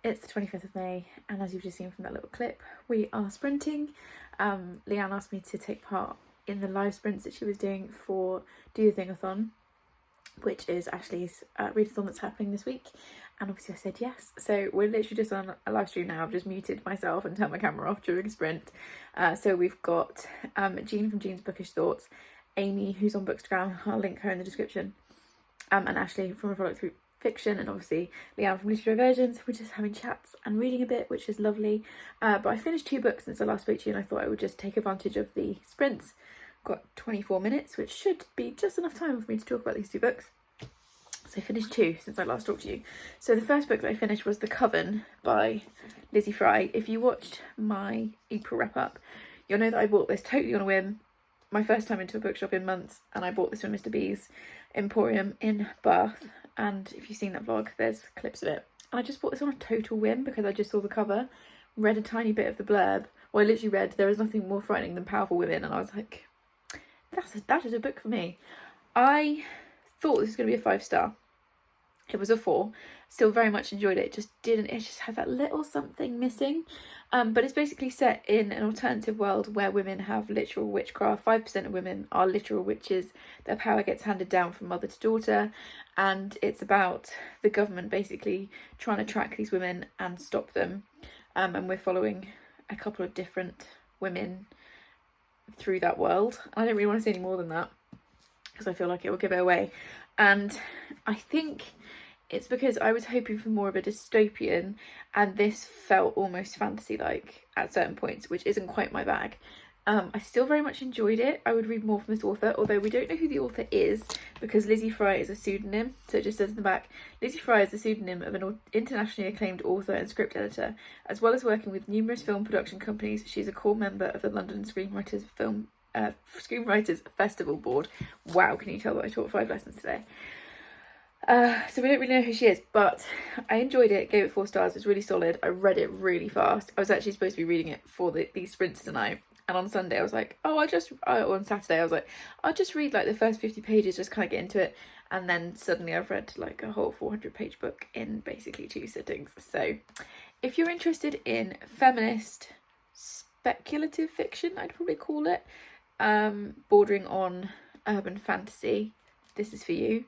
It's the 25th of May, and as you've just seen from that little clip, we are sprinting. Leanne asked me to take part in the live sprints that she was doing for Do the Thingathon, which is Ashley's readathon that's happening this week, and obviously I said yes. So we're literally just on a live stream now. I've just muted myself and turned my camera off during a sprint. So we've got Jean from Jean's Bookish Thoughts, Amy, who's on Bookstagram, I'll link her in the description, and Ashley from A Frolic Through Fiction, and obviously Leanne from Literary Versions. We're just having chats and reading a bit, which is lovely. But I finished 2 books since I last spoke to you, and I thought I would just take advantage of the sprints. Got 24 minutes, which should be just enough time for me to talk about these 2 books. So I finished 2 since I last talked to you. So the first book that I finished was The Coven by Lizzie Frye. If you watched my April wrap up, you'll know that I bought this totally on a whim. My first time into a bookshop in months, and I bought this from Mr. B's Emporium in Bath. And if you've seen that vlog, there's clips of it. And I just bought this on a total whim because I just saw the cover, read a tiny bit of the blurb. Well, I literally read, there is nothing more frightening than powerful women, and I was like, that is a book for me. I thought this was going to be a 5-star. It was a 4. Still very much enjoyed it. It just had that little something missing. But it's basically set in an alternative world where women have literal witchcraft. 5% of women are literal witches. Their power gets handed down from mother to daughter. And it's about the government basically trying to track these women and stop them. And we're following a couple of different women through that world. I don't really want to say any more than that because I feel like it will give it away. And I think it's because I was hoping for more of a dystopian, and this felt almost fantasy-like at certain points, which isn't quite my bag. I still very much enjoyed it. I would read more from this author, although we don't know who the author is because Lizzie Frye is a pseudonym. So it just says in the back, Lizzie Frye is the pseudonym of an internationally acclaimed author and script editor. As well as working with numerous film production companies, she's a core member of the London Screenwriters Festival Board. Wow, can you tell that I taught 5 lessons today? So we don't really know who she is, but I enjoyed it, gave it 4 stars. It was really solid. I read it really fast. I was actually supposed to be reading it for these sprints tonight, and on Sunday I was like, on Saturday I was like, I'll just read like the first 50 pages, just kind of get into it, and then suddenly I've read like a whole 400-page book in basically 2 sittings. So if you're interested in feminist speculative fiction, I'd probably call it, bordering on urban fantasy, this is for you.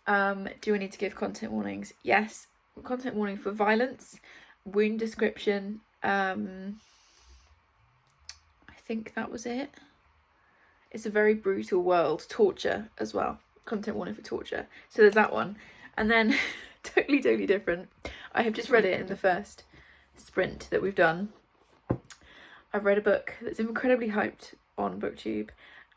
Do I need to give content warnings? Yes. Content warning for violence, wound description, I think that was it. It's a very brutal world. Torture as well. Content warning for torture. So there's that one. And then, totally different. I have just read it in the first sprint that we've done. I've read a book that's incredibly hyped on Booktube,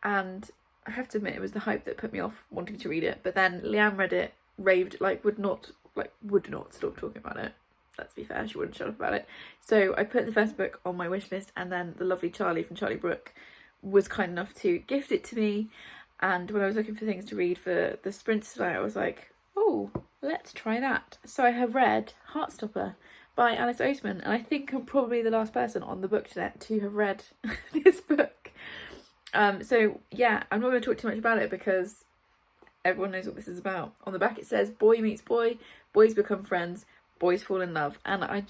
and I have to admit it was the hype that put me off wanting to read it. But then Leanne read it, raved, would not stop talking about it. Let's be fair, she wouldn't shut up about it. So I put the first book on my wish list, and then the lovely Charlie from Charlie Brooke was kind enough to gift it to me. And when I was looking for things to read for the sprints tonight, I was like, oh, let's try that. So I have read Heartstopper by Alice Osman, and I think I'm probably the last person on the Booknet to have read this book. So yeah, I'm not going to talk too much about it because everyone knows what this is about. On the back it says, boy meets boy, boys become friends, boys fall in love. And I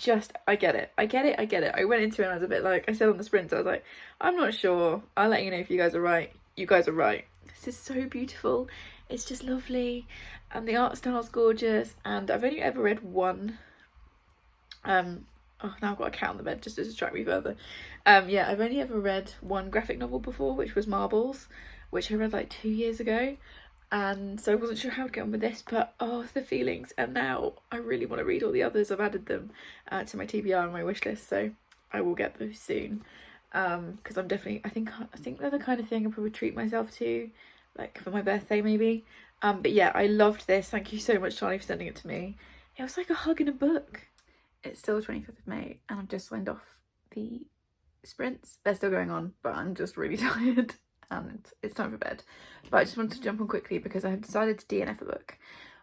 get it. I went into it and I was a bit like, I said on the sprint, I was like, I'm not sure. I'll let you know if you guys are right. You guys are right. This is so beautiful. It's just lovely. And the art style's gorgeous. And I've only ever read one. Oh, now I've got a cat on the bed just to distract me further. Yeah, I've only ever read one graphic novel before, which was Marbles, which I read like 2 years ago. And so I wasn't sure how to get on with this, but oh, the feelings. And now I really want to read all the others. I've added them to my TBR and my wish list, so I will get those soon. Because I'm definitely, I think they're the kind of thing I probably treat myself to, like for my birthday maybe. But yeah, I loved this. Thank you so much, Charlie, for sending it to me. It was like a hug in a book. It's still the 25th of May and I've just signed off the sprints. They're still going on, but I'm just really tired and it's time for bed. But I just wanted to jump on quickly because I have decided to DNF a book,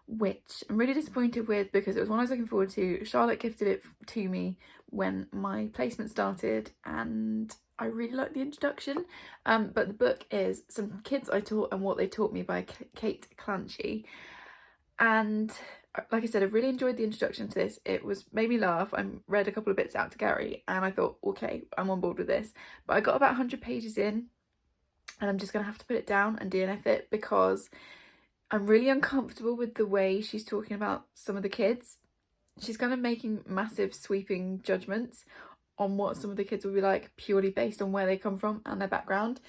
which I'm really disappointed with because it was one I was looking forward to. Charlotte gifted it to me when my placement started and I really liked the introduction. But the book is Some Kids I Taught and What They Taught Me by Kate Clancy. And like I said, I really enjoyed the introduction to this. It made me laugh. I read a couple of bits out to Gary and I thought, okay, I'm on board with this. But I got about 100 pages in and I'm just going to have to put it down and DNF it because I'm really uncomfortable with the way she's talking about some of the kids. She's kind of making massive sweeping judgments on what some of the kids will be like purely based on where they come from and their background.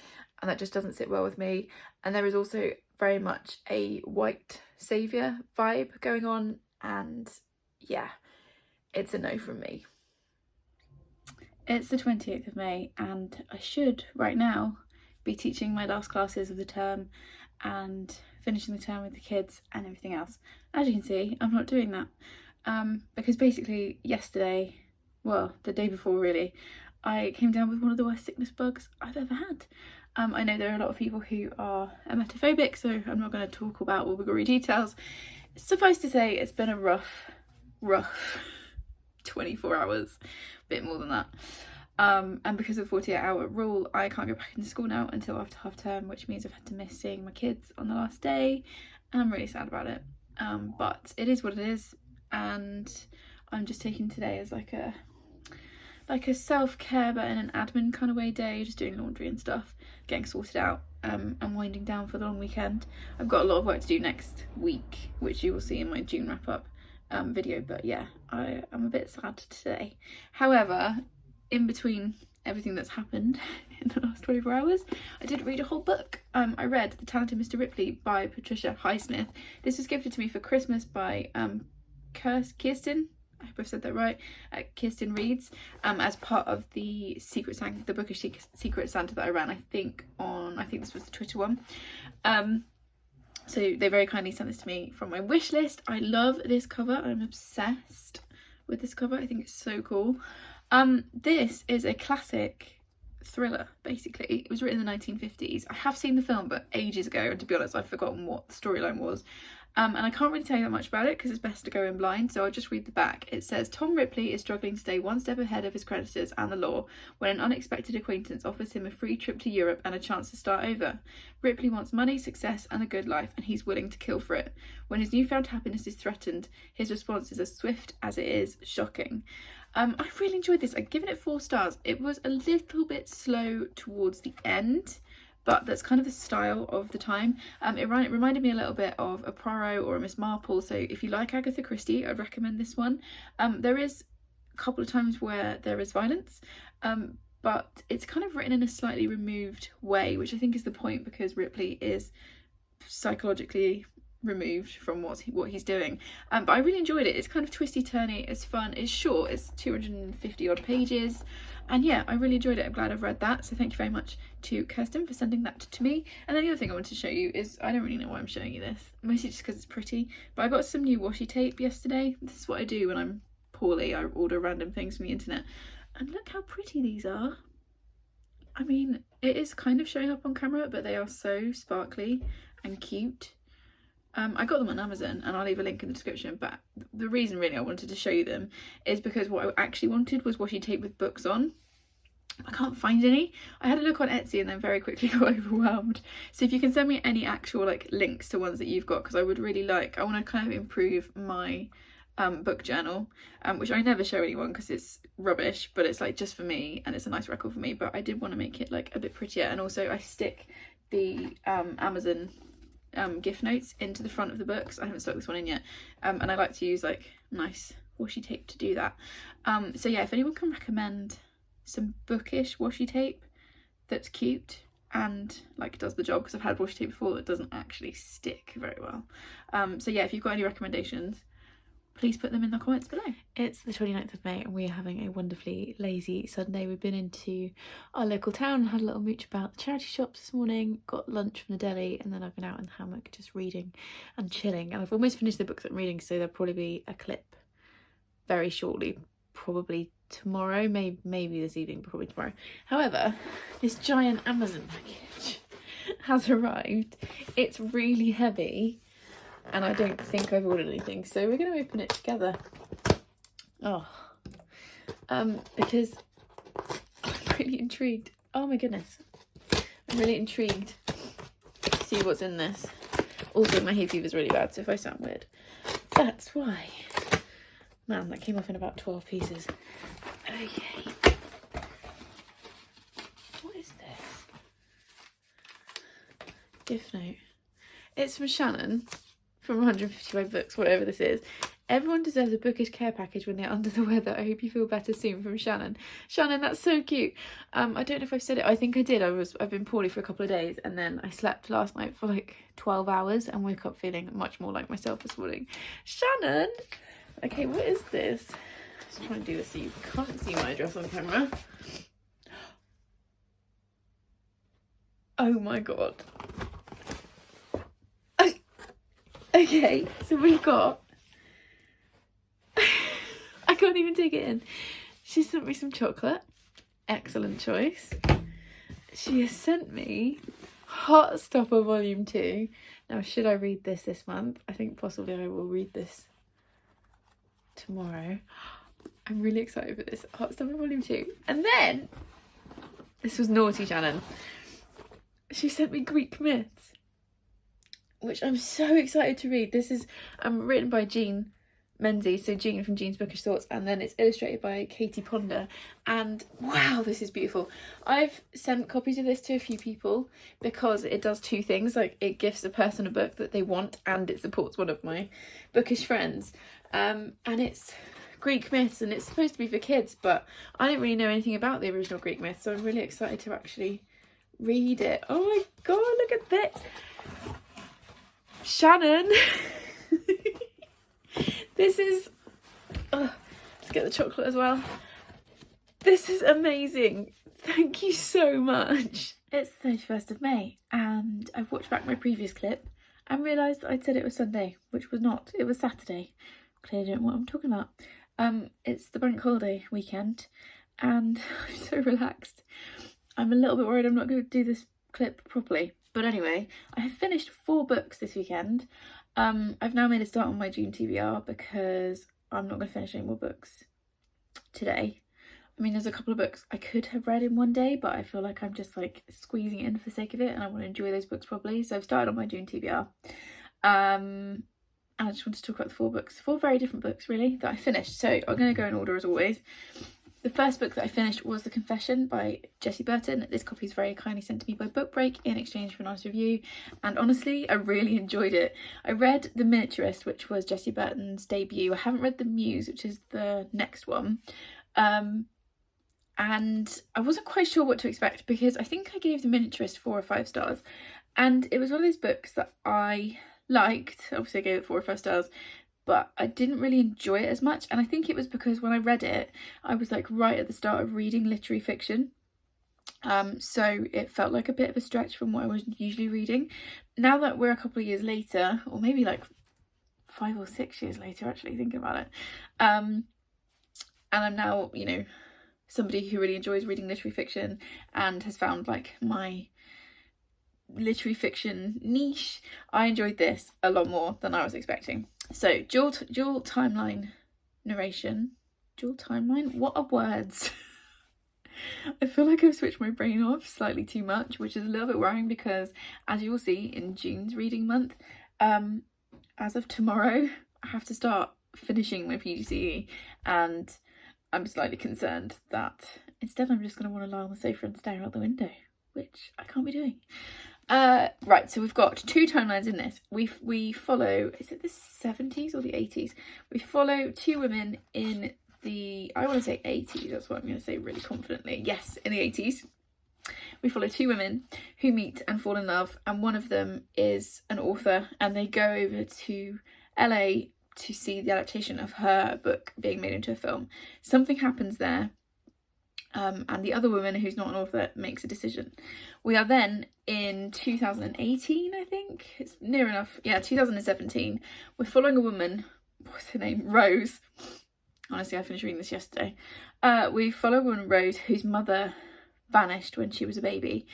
And that just doesn't sit well with me. And there is also very much a white saviour vibe going on. And yeah, it's a no from me. It's the 28th of May and I should right now be teaching my last classes of the term and finishing the term with the kids and everything else. As you can see, I'm not doing that because basically yesterday, well, the day before really, I came down with one of the worst sickness bugs I've ever had. I know there are a lot of people who are emetophobic, so I'm not going to talk about all the gory details. Suffice to say, it's been a rough 24 hours, a bit more than that. And because of the 48-hour rule, I can't go back into school now until after half term, which means I've had to miss seeing my kids on the last day, and I'm really sad about it. But it is what it is, and I'm just taking today as like a self-care but in an admin kind of way day, just doing laundry and stuff, getting sorted out, and winding down for the long weekend. I've got a lot of work to do next week, which you will see in my June wrap-up video, but yeah, I'm a bit sad today. However, in between everything that's happened in the last 24 hours, I did read a whole book. I read The Talented Mr. Ripley by Patricia Highsmith. This was gifted to me for Christmas by Kirsten, I hope I've said that right, Kirsten Reads, as part of the Secret Santa, the bookish Secret Santa that I ran, I think this was the Twitter one. So they very kindly sent this to me from my wish list. I love this cover. I'm obsessed with this cover. I think it's so cool. This is a classic thriller, basically. It was written in the 1950s. I have seen the film, but ages ago, and to be honest, I've forgotten what the storyline was. And I can't really tell you that much about it because it's best to go in blind, so I'll just read the back. It says, Tom Ripley is struggling to stay one step ahead of his creditors and the law when an unexpected acquaintance offers him a free trip to Europe and a chance to start over. Ripley wants money, success and a good life, and he's willing to kill for it. When his newfound happiness is threatened, his response is as swift as it is shocking. I really enjoyed this. I've given it 4 stars. It was a little bit slow towards the end, but that's kind of the style of the time. It reminded me a little bit of a Poirot or a Miss Marple, so if you like Agatha Christie, I'd recommend this one. There is a couple of times where there is violence, but it's kind of written in a slightly removed way, which I think is the point because Ripley is psychologically removed from what he's doing. But I really enjoyed it. It's kind of twisty turny, it's fun, it's short, it's 250 odd pages, and yeah, I really enjoyed it. I'm glad I've read that, so thank you very much to Kirsten for sending that to me. And then the other thing I wanted to show you is, I don't really know why I'm showing you this, mostly just because it's pretty, but I got some new washi tape yesterday. This is what I do when I'm poorly, I order random things from the internet, and look how pretty these are. I mean, it is kind of showing up on camera, but they are so sparkly and cute. I got them on Amazon and I'll leave a link in the description, but the reason really I wanted to show you them is because what I actually wanted was washi tape with books on, I can't find any. I had a look on Etsy and then very quickly got overwhelmed. So if you can send me any actual like links to ones that you've got, because I would really like, I want to kind of improve my book journal, which I never show anyone because it's rubbish, but it's like just for me and it's a nice record for me. But I did want to make it like a bit prettier, and also I stick the Amazon gift notes into the front of the books. I haven't stuck this one in yet, and I like to use like nice washi tape to do that. So yeah, if anyone can recommend some bookish washi tape that's cute and like does the job, because I've had washi tape before that doesn't actually stick very well. So yeah, if you've got any recommendations, please put them in the comments below. It's the 29th of May and we are having a wonderfully lazy Sunday. We've been into our local town and had a little mooch about the charity shops this morning, got lunch from the deli, and then I've been out in the hammock just reading and chilling. And I've almost finished the books that I'm reading, so there'll probably be a clip very shortly, probably tomorrow, maybe this evening, but probably tomorrow. However, this giant Amazon package has arrived. It's really heavy and I don't think I've ordered anything, so we're going to open it together. Because I'm really intrigued. Oh my goodness, I'm really intrigued to see what's in this. Also, my hay fever is really bad, so if I sound weird, that's why. Man, that came off in about 12 pieces. Okay. What is this? Gift note. It's from Shannon, from 155 Books, whatever this is. Everyone deserves a bookish care package when they're under the weather. I hope you feel better soon, from Shannon. Shannon, that's so cute. I don't know if I've said it. I think I did. I've been poorly for a couple of days, and then I slept last night for like 12 hours and woke up feeling much more like myself this morning. Shannon! Okay, what is this? Let's try and do this so you can't see my address on camera. Oh my god. Okay, so we've got... I can't even take it in. She sent me some chocolate. Excellent choice. She has sent me Heartstopper Volume 2. Now, should I read this month? I think possibly I will read this tomorrow. I'm really excited for this. Heartstopper Volume 2. And then, this was naughty, Shannon. She sent me Greek myths, which I'm so excited to read. This is written by Jean Menzies, so Jean from Jean's Bookish Thoughts, and then it's illustrated by Katie Ponder. And wow, this is beautiful. I've sent copies of this to a few people because it does two things. Like, it gives a person a book that they want and it supports one of my bookish friends. And it's Greek myths and it's supposed to be for kids, but I didn't really know anything about the original Greek myths, so I'm really excited to actually read it. Oh my god, look at this. Shannon. This is... let's get the chocolate as well. This is amazing. Thank you so much. It's the 31st of May and I've watched back my previous clip and realised I'd said it was Sunday, which was not. It was Saturday. Clearly don't know what I'm talking about. It's the bank holiday weekend and I'm so relaxed. I'm a little bit worried I'm not going to do this clip properly. But anyway, I have finished 4 books this weekend. I've now made a start on my June TBR because I'm not going to finish any more books today. I mean, there's a couple of books I could have read in one day, but I feel like I'm just like squeezing it in for the sake of it and I want to enjoy those books properly. So I've started on my June TBR. And I just want to talk about the 4 books, 4 very different books really, that I finished. So I'm going to go in order as always. The first book that I finished was The Confession by Jessie Burton. This copy is very kindly sent to me by Book Break in exchange for an honest review. And honestly, I really enjoyed it. I read The Miniaturist, which was Jessie Burton's debut. I haven't read The Muse, which is the next one. And I wasn't quite sure what to expect because I think I gave The Miniaturist 4 or 5 stars. And it was one of those books that I liked. Obviously, I gave it 4 or 5 stars. But I didn't really enjoy it as much, and I think it was because when I read it I was like right at the start of reading literary fiction, so it felt like a bit of a stretch from what I was usually reading. Now that we're a couple of years later, or maybe like 5 or 6 years later actually thinking about it, and I'm now, you know, somebody who really enjoys reading literary fiction and has found like my literary fiction niche, I enjoyed this a lot more than I was expecting. So dual timeline narration. Dual timeline? What are words? I feel like I've switched my brain off slightly too much, which is a little bit worrying because, as you will see in June's reading month, as of tomorrow, I have to start finishing my PGCE, and I'm slightly concerned that instead I'm just going to want to lie on the sofa and stare out the window, which I can't be doing. Right, so we've got two timelines in this. We follow, is it the 70s or the 80s? We follow two women in the, I want to say 80s, that's what I'm going to say really confidently. Yes, in the 80s. We follow two women who meet and fall in love, and one of them is an author, and they go over to LA to see the adaptation of her book being made into a film. Something happens there, and the other woman, who's not an author, makes a decision. We are then in 2018, I think, it's near enough, yeah, 2017. We're following a woman, what's her name, Rose. Honestly, I finished reading this yesterday. We follow a woman, Rose, whose mother vanished when she was a baby,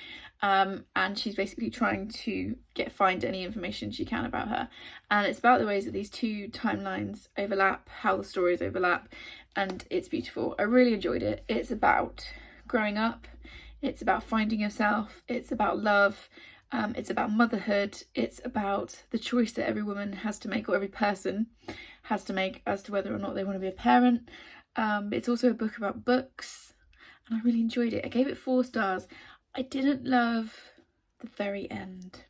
and she's basically trying to find any information she can about her, and it's about the ways that these two timelines overlap, how the stories overlap, and it's beautiful. I really enjoyed it. It's about growing up, it's about finding yourself, it's about love, it's about motherhood, it's about the choice that every woman has to make, or every person has to make, as to whether or not they want to be a parent. It's also a book about books, and I really enjoyed it. I gave it 4 stars. I didn't love the very end,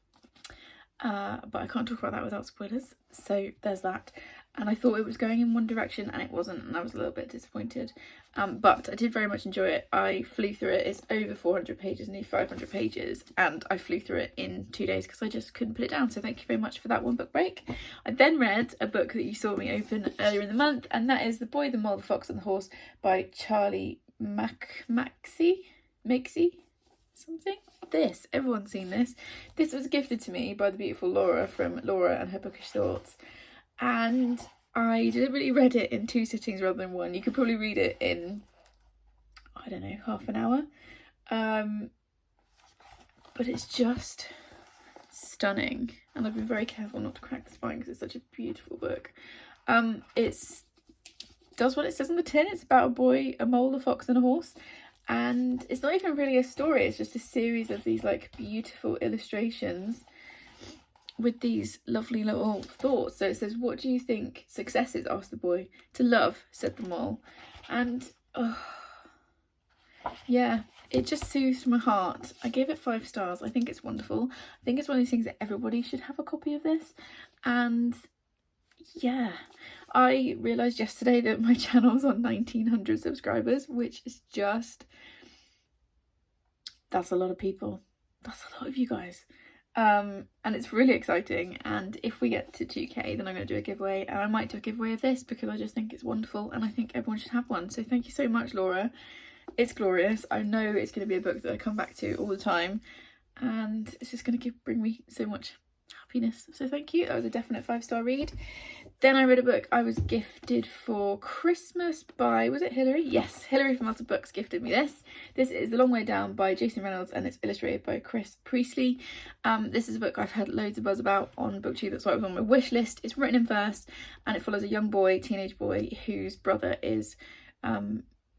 but I can't talk about that without spoilers, so there's that. And I thought it was going in one direction and it wasn't, and I was a little bit disappointed, but I did very much enjoy it. I flew through it. It's over 400 pages, nearly 500 pages, and I flew through it in 2 days because I just couldn't put it down. So thank you very much for that one book break. I then read a book that you saw me open earlier in the month, and that is The Boy, the Mole, the Fox and the Horse by Charlie Maxey something. Everyone's seen this. This was gifted to me by the beautiful Laura from Laura and Her Bookish Thoughts, and I deliberately read it in 2 sittings rather than 1. You could probably read it in, I don't know, half an hour, but it's just stunning, and I've been very careful not to crack the spine because it's such a beautiful book. It's does what it says on the tin. It's about a boy, a mole, a fox and a horse, and it's not even really a story, it's just a series of these like beautiful illustrations with these lovely little thoughts. So it says, "What do you think success is?" asked the boy. "To love," said the mole. And yeah, it just soothed my heart. I gave it 5 stars. I think it's wonderful. I think it's one of these things that everybody should have a copy of this. And yeah, I realised yesterday that my channel's on 1900 subscribers, which is just, that's a lot of people. That's a lot of you guys. And it's really exciting, and if we get to 2k then I'm going to do a giveaway, and I might do a giveaway of this because I just think it's wonderful and I think everyone should have one. So thank you so much, Laura. It's glorious. I know it's going to be a book that I come back to all the time, and it's just going to bring me so much happiness. So thank you. That was a definite 5-star read. Then I read a book I was gifted for Christmas by, was it Hilary? Yes, Hilary from Lots of Books gifted me this. This is The Long Way Down by Jason Reynolds, and it's illustrated by Chris Priestley. This is a book I've had loads of buzz about on Booktube. That's why it was on my wish list. It's written in verse, and it follows a young boy, teenage boy, whose brother is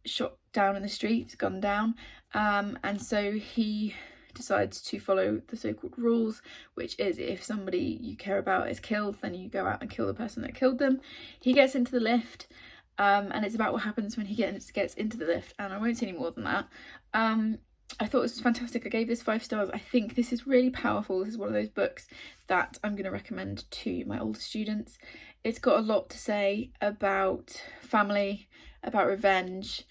shot down in the street, gunned down, and so he decides to follow the so-called rules, which is if somebody you care about is killed, then you go out and kill the person that killed them. He gets into the lift, and it's about what happens when he gets into the lift, and I won't say any more than that. I thought it was fantastic. I gave this 5 stars. I think this is really powerful. This is one of those books that I'm going to recommend to my older students. It's got a lot to say about family, about revenge,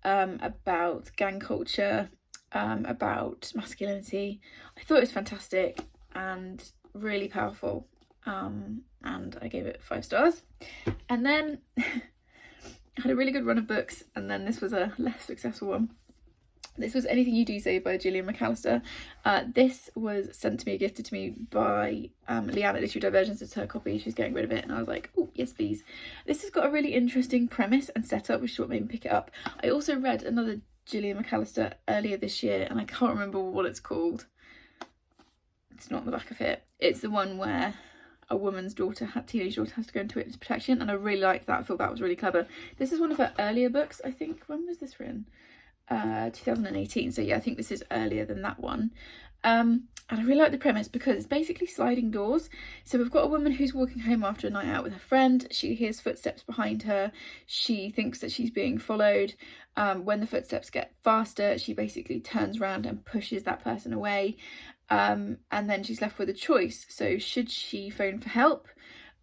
about gang culture, about masculinity. I thought it was fantastic and really powerful, and I gave it 5 stars. And then I had a really good run of books, and then this was a less successful one. This was Anything You Do Say by Gillian McAllister. This was sent to me, gifted to me by Leanne at Literary Divergence. It's her copy, she's getting rid of it, and I was like, oh yes please. This has got a really interesting premise and setup, which is what made me pick it up. I also read another Gillian McAllister earlier this year, and I can't remember what it's called. It's not on the back of it. It's the one where a woman's teenage daughter has to go into witness protection, and I really liked that. I thought that was really clever. This is one of her earlier books, I think. When was this written? 2018. So yeah, I think this is earlier than that one. And I really like the premise because it's basically sliding doors. So we've got a woman who's walking home after a night out with her friend. She hears footsteps behind her. She thinks that she's being followed. When the footsteps get faster, she basically turns around and pushes that person away. And then she's left with a choice. So should she phone for help,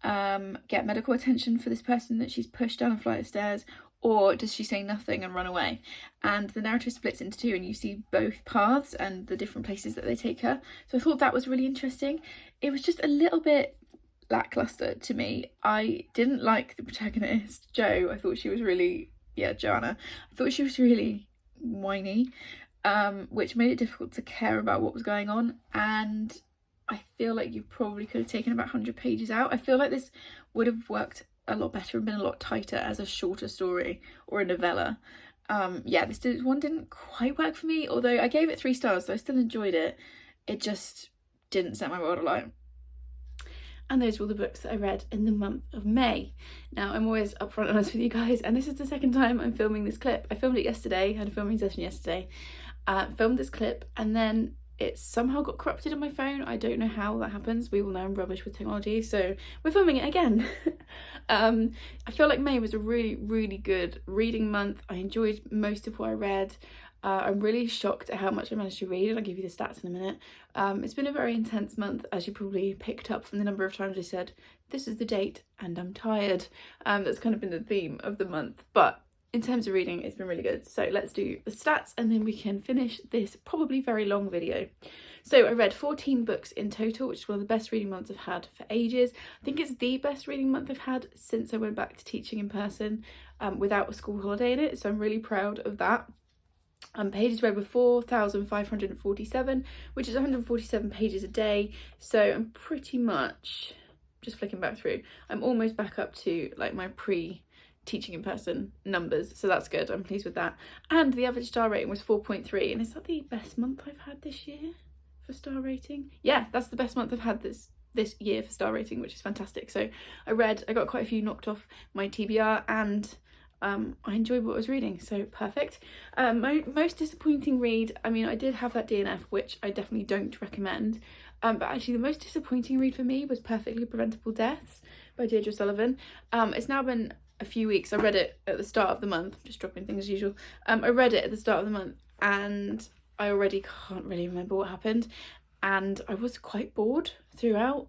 get medical attention for this person that she's pushed down a flight of stairs, or does she say nothing and run away? And the narrative splits into two and you see both paths and the different places that they take her. So I thought that was really interesting. It was just a little bit lackluster to me. I didn't like the protagonist, Jo. I thought she was really, Joanna. I thought she was really whiny, which made it difficult to care about what was going on. And I feel like you probably could have taken about 100 pages out. I feel like this would have worked a lot better and been a lot tighter as a shorter story or a novella. This one didn't quite work for me, although I gave it 3 stars, so I still enjoyed it. It just didn't set my world alight. And those were all the books that I read in the month of May. Now, I'm always upfront honest with you guys, and this is the second time I'm filming this clip. I filmed it yesterday, had a filming session yesterday, filmed this clip, and then it somehow got corrupted on my phone. I don't know how that happens. We all know I'm rubbish with technology, so we're filming it again. I feel like May was a really, really good reading month. I enjoyed most of what I read. I'm really shocked at how much I managed to read, and I'll give you the stats in a minute. It's been a very intense month, as you probably picked up from the number of times I said, this is the date and I'm tired. That's kind of been the theme of the month, but in terms of reading, it's been really good. So let's do the stats and then we can finish this probably very long video. So I read 14 books in total, which is one of the best reading months I've had for ages. I think it's the best reading month I've had since I went back to teaching in person without a school holiday in it. So I'm really proud of that. Pages read were 4,547, which is 147 pages a day. So I'm pretty much, just flicking back through, I'm almost back up to like my teaching in person numbers, so that's good. I'm pleased with that. And the average star rating was 4.3, and is that the best month I've had this year for star rating? Yeah, that's the best month I've had this year for star rating, which is fantastic. So I got quite a few knocked off my TBR, and I enjoyed what I was reading, so perfect. My most disappointing read, I mean, I did have that DNF, which I definitely don't recommend, but actually the most disappointing read for me was Perfectly Preventable Deaths by Deidre Sullivan. It's now been a few weeks. I read it at the start of the month, just dropping things as usual. I read it at the start of the month and I already can't really remember what happened, and I was quite bored throughout,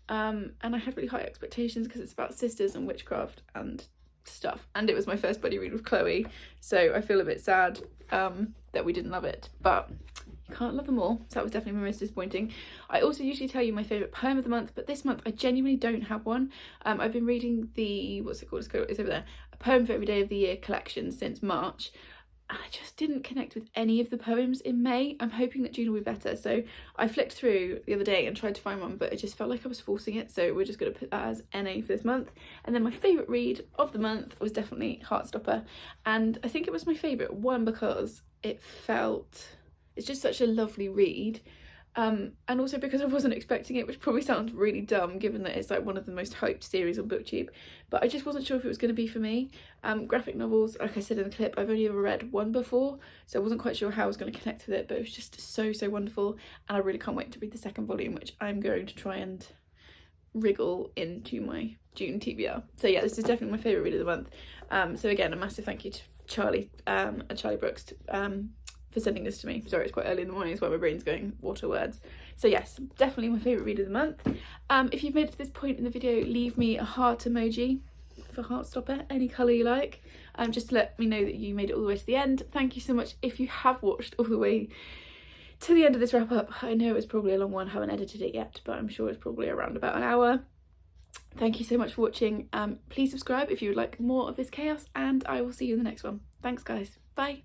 and I had really high expectations because it's about sisters and witchcraft and stuff, and it was my first buddy read with Chloe, so I feel a bit sad that we didn't love it, but you can't love them all, so that was definitely my most disappointing. I also usually tell you my favourite poem of the month, but this month I genuinely don't have one. I've been reading the, what's it called, it's over there, A Poem for Every Day of the Year collection since March, and I just didn't connect with any of the poems in May. I'm hoping that Juno will be better, so I flicked through the other day and tried to find one, but it just felt like I was forcing it, so we're just going to put that as NA for this month. And then my favourite read of the month was definitely Heartstopper, and I think it was my favourite one because it's just such a lovely read, and also because I wasn't expecting it, which probably sounds really dumb given that it's like one of the most hyped series on Booktube, but I just wasn't sure if it was going to be for me. Graphic novels, like I said in the clip, I've only ever read one before, so I wasn't quite sure how I was going to connect with it, but it was just so wonderful, and I really can't wait to read the second volume, which I'm going to try and wriggle into my June TBR. So yeah, this is definitely my favourite read of the month. So again, a massive thank you to Charlie Brooks for sending this to me. Sorry, it's quite early in the morning, it's why my brain's going water words. So yes, definitely my favourite read of the month. If you've made it to this point in the video, leave me a heart emoji for Heartstopper, any colour you like, just to let me know that you made it all the way to the end. Thank you so much if you have watched all the way to the end of this wrap up. I know it's probably a long one, haven't edited it yet, but I'm sure it's probably around about an hour. Thank you so much for watching. Please subscribe if you would like more of this chaos, and I will see you in the next one. Thanks guys, bye.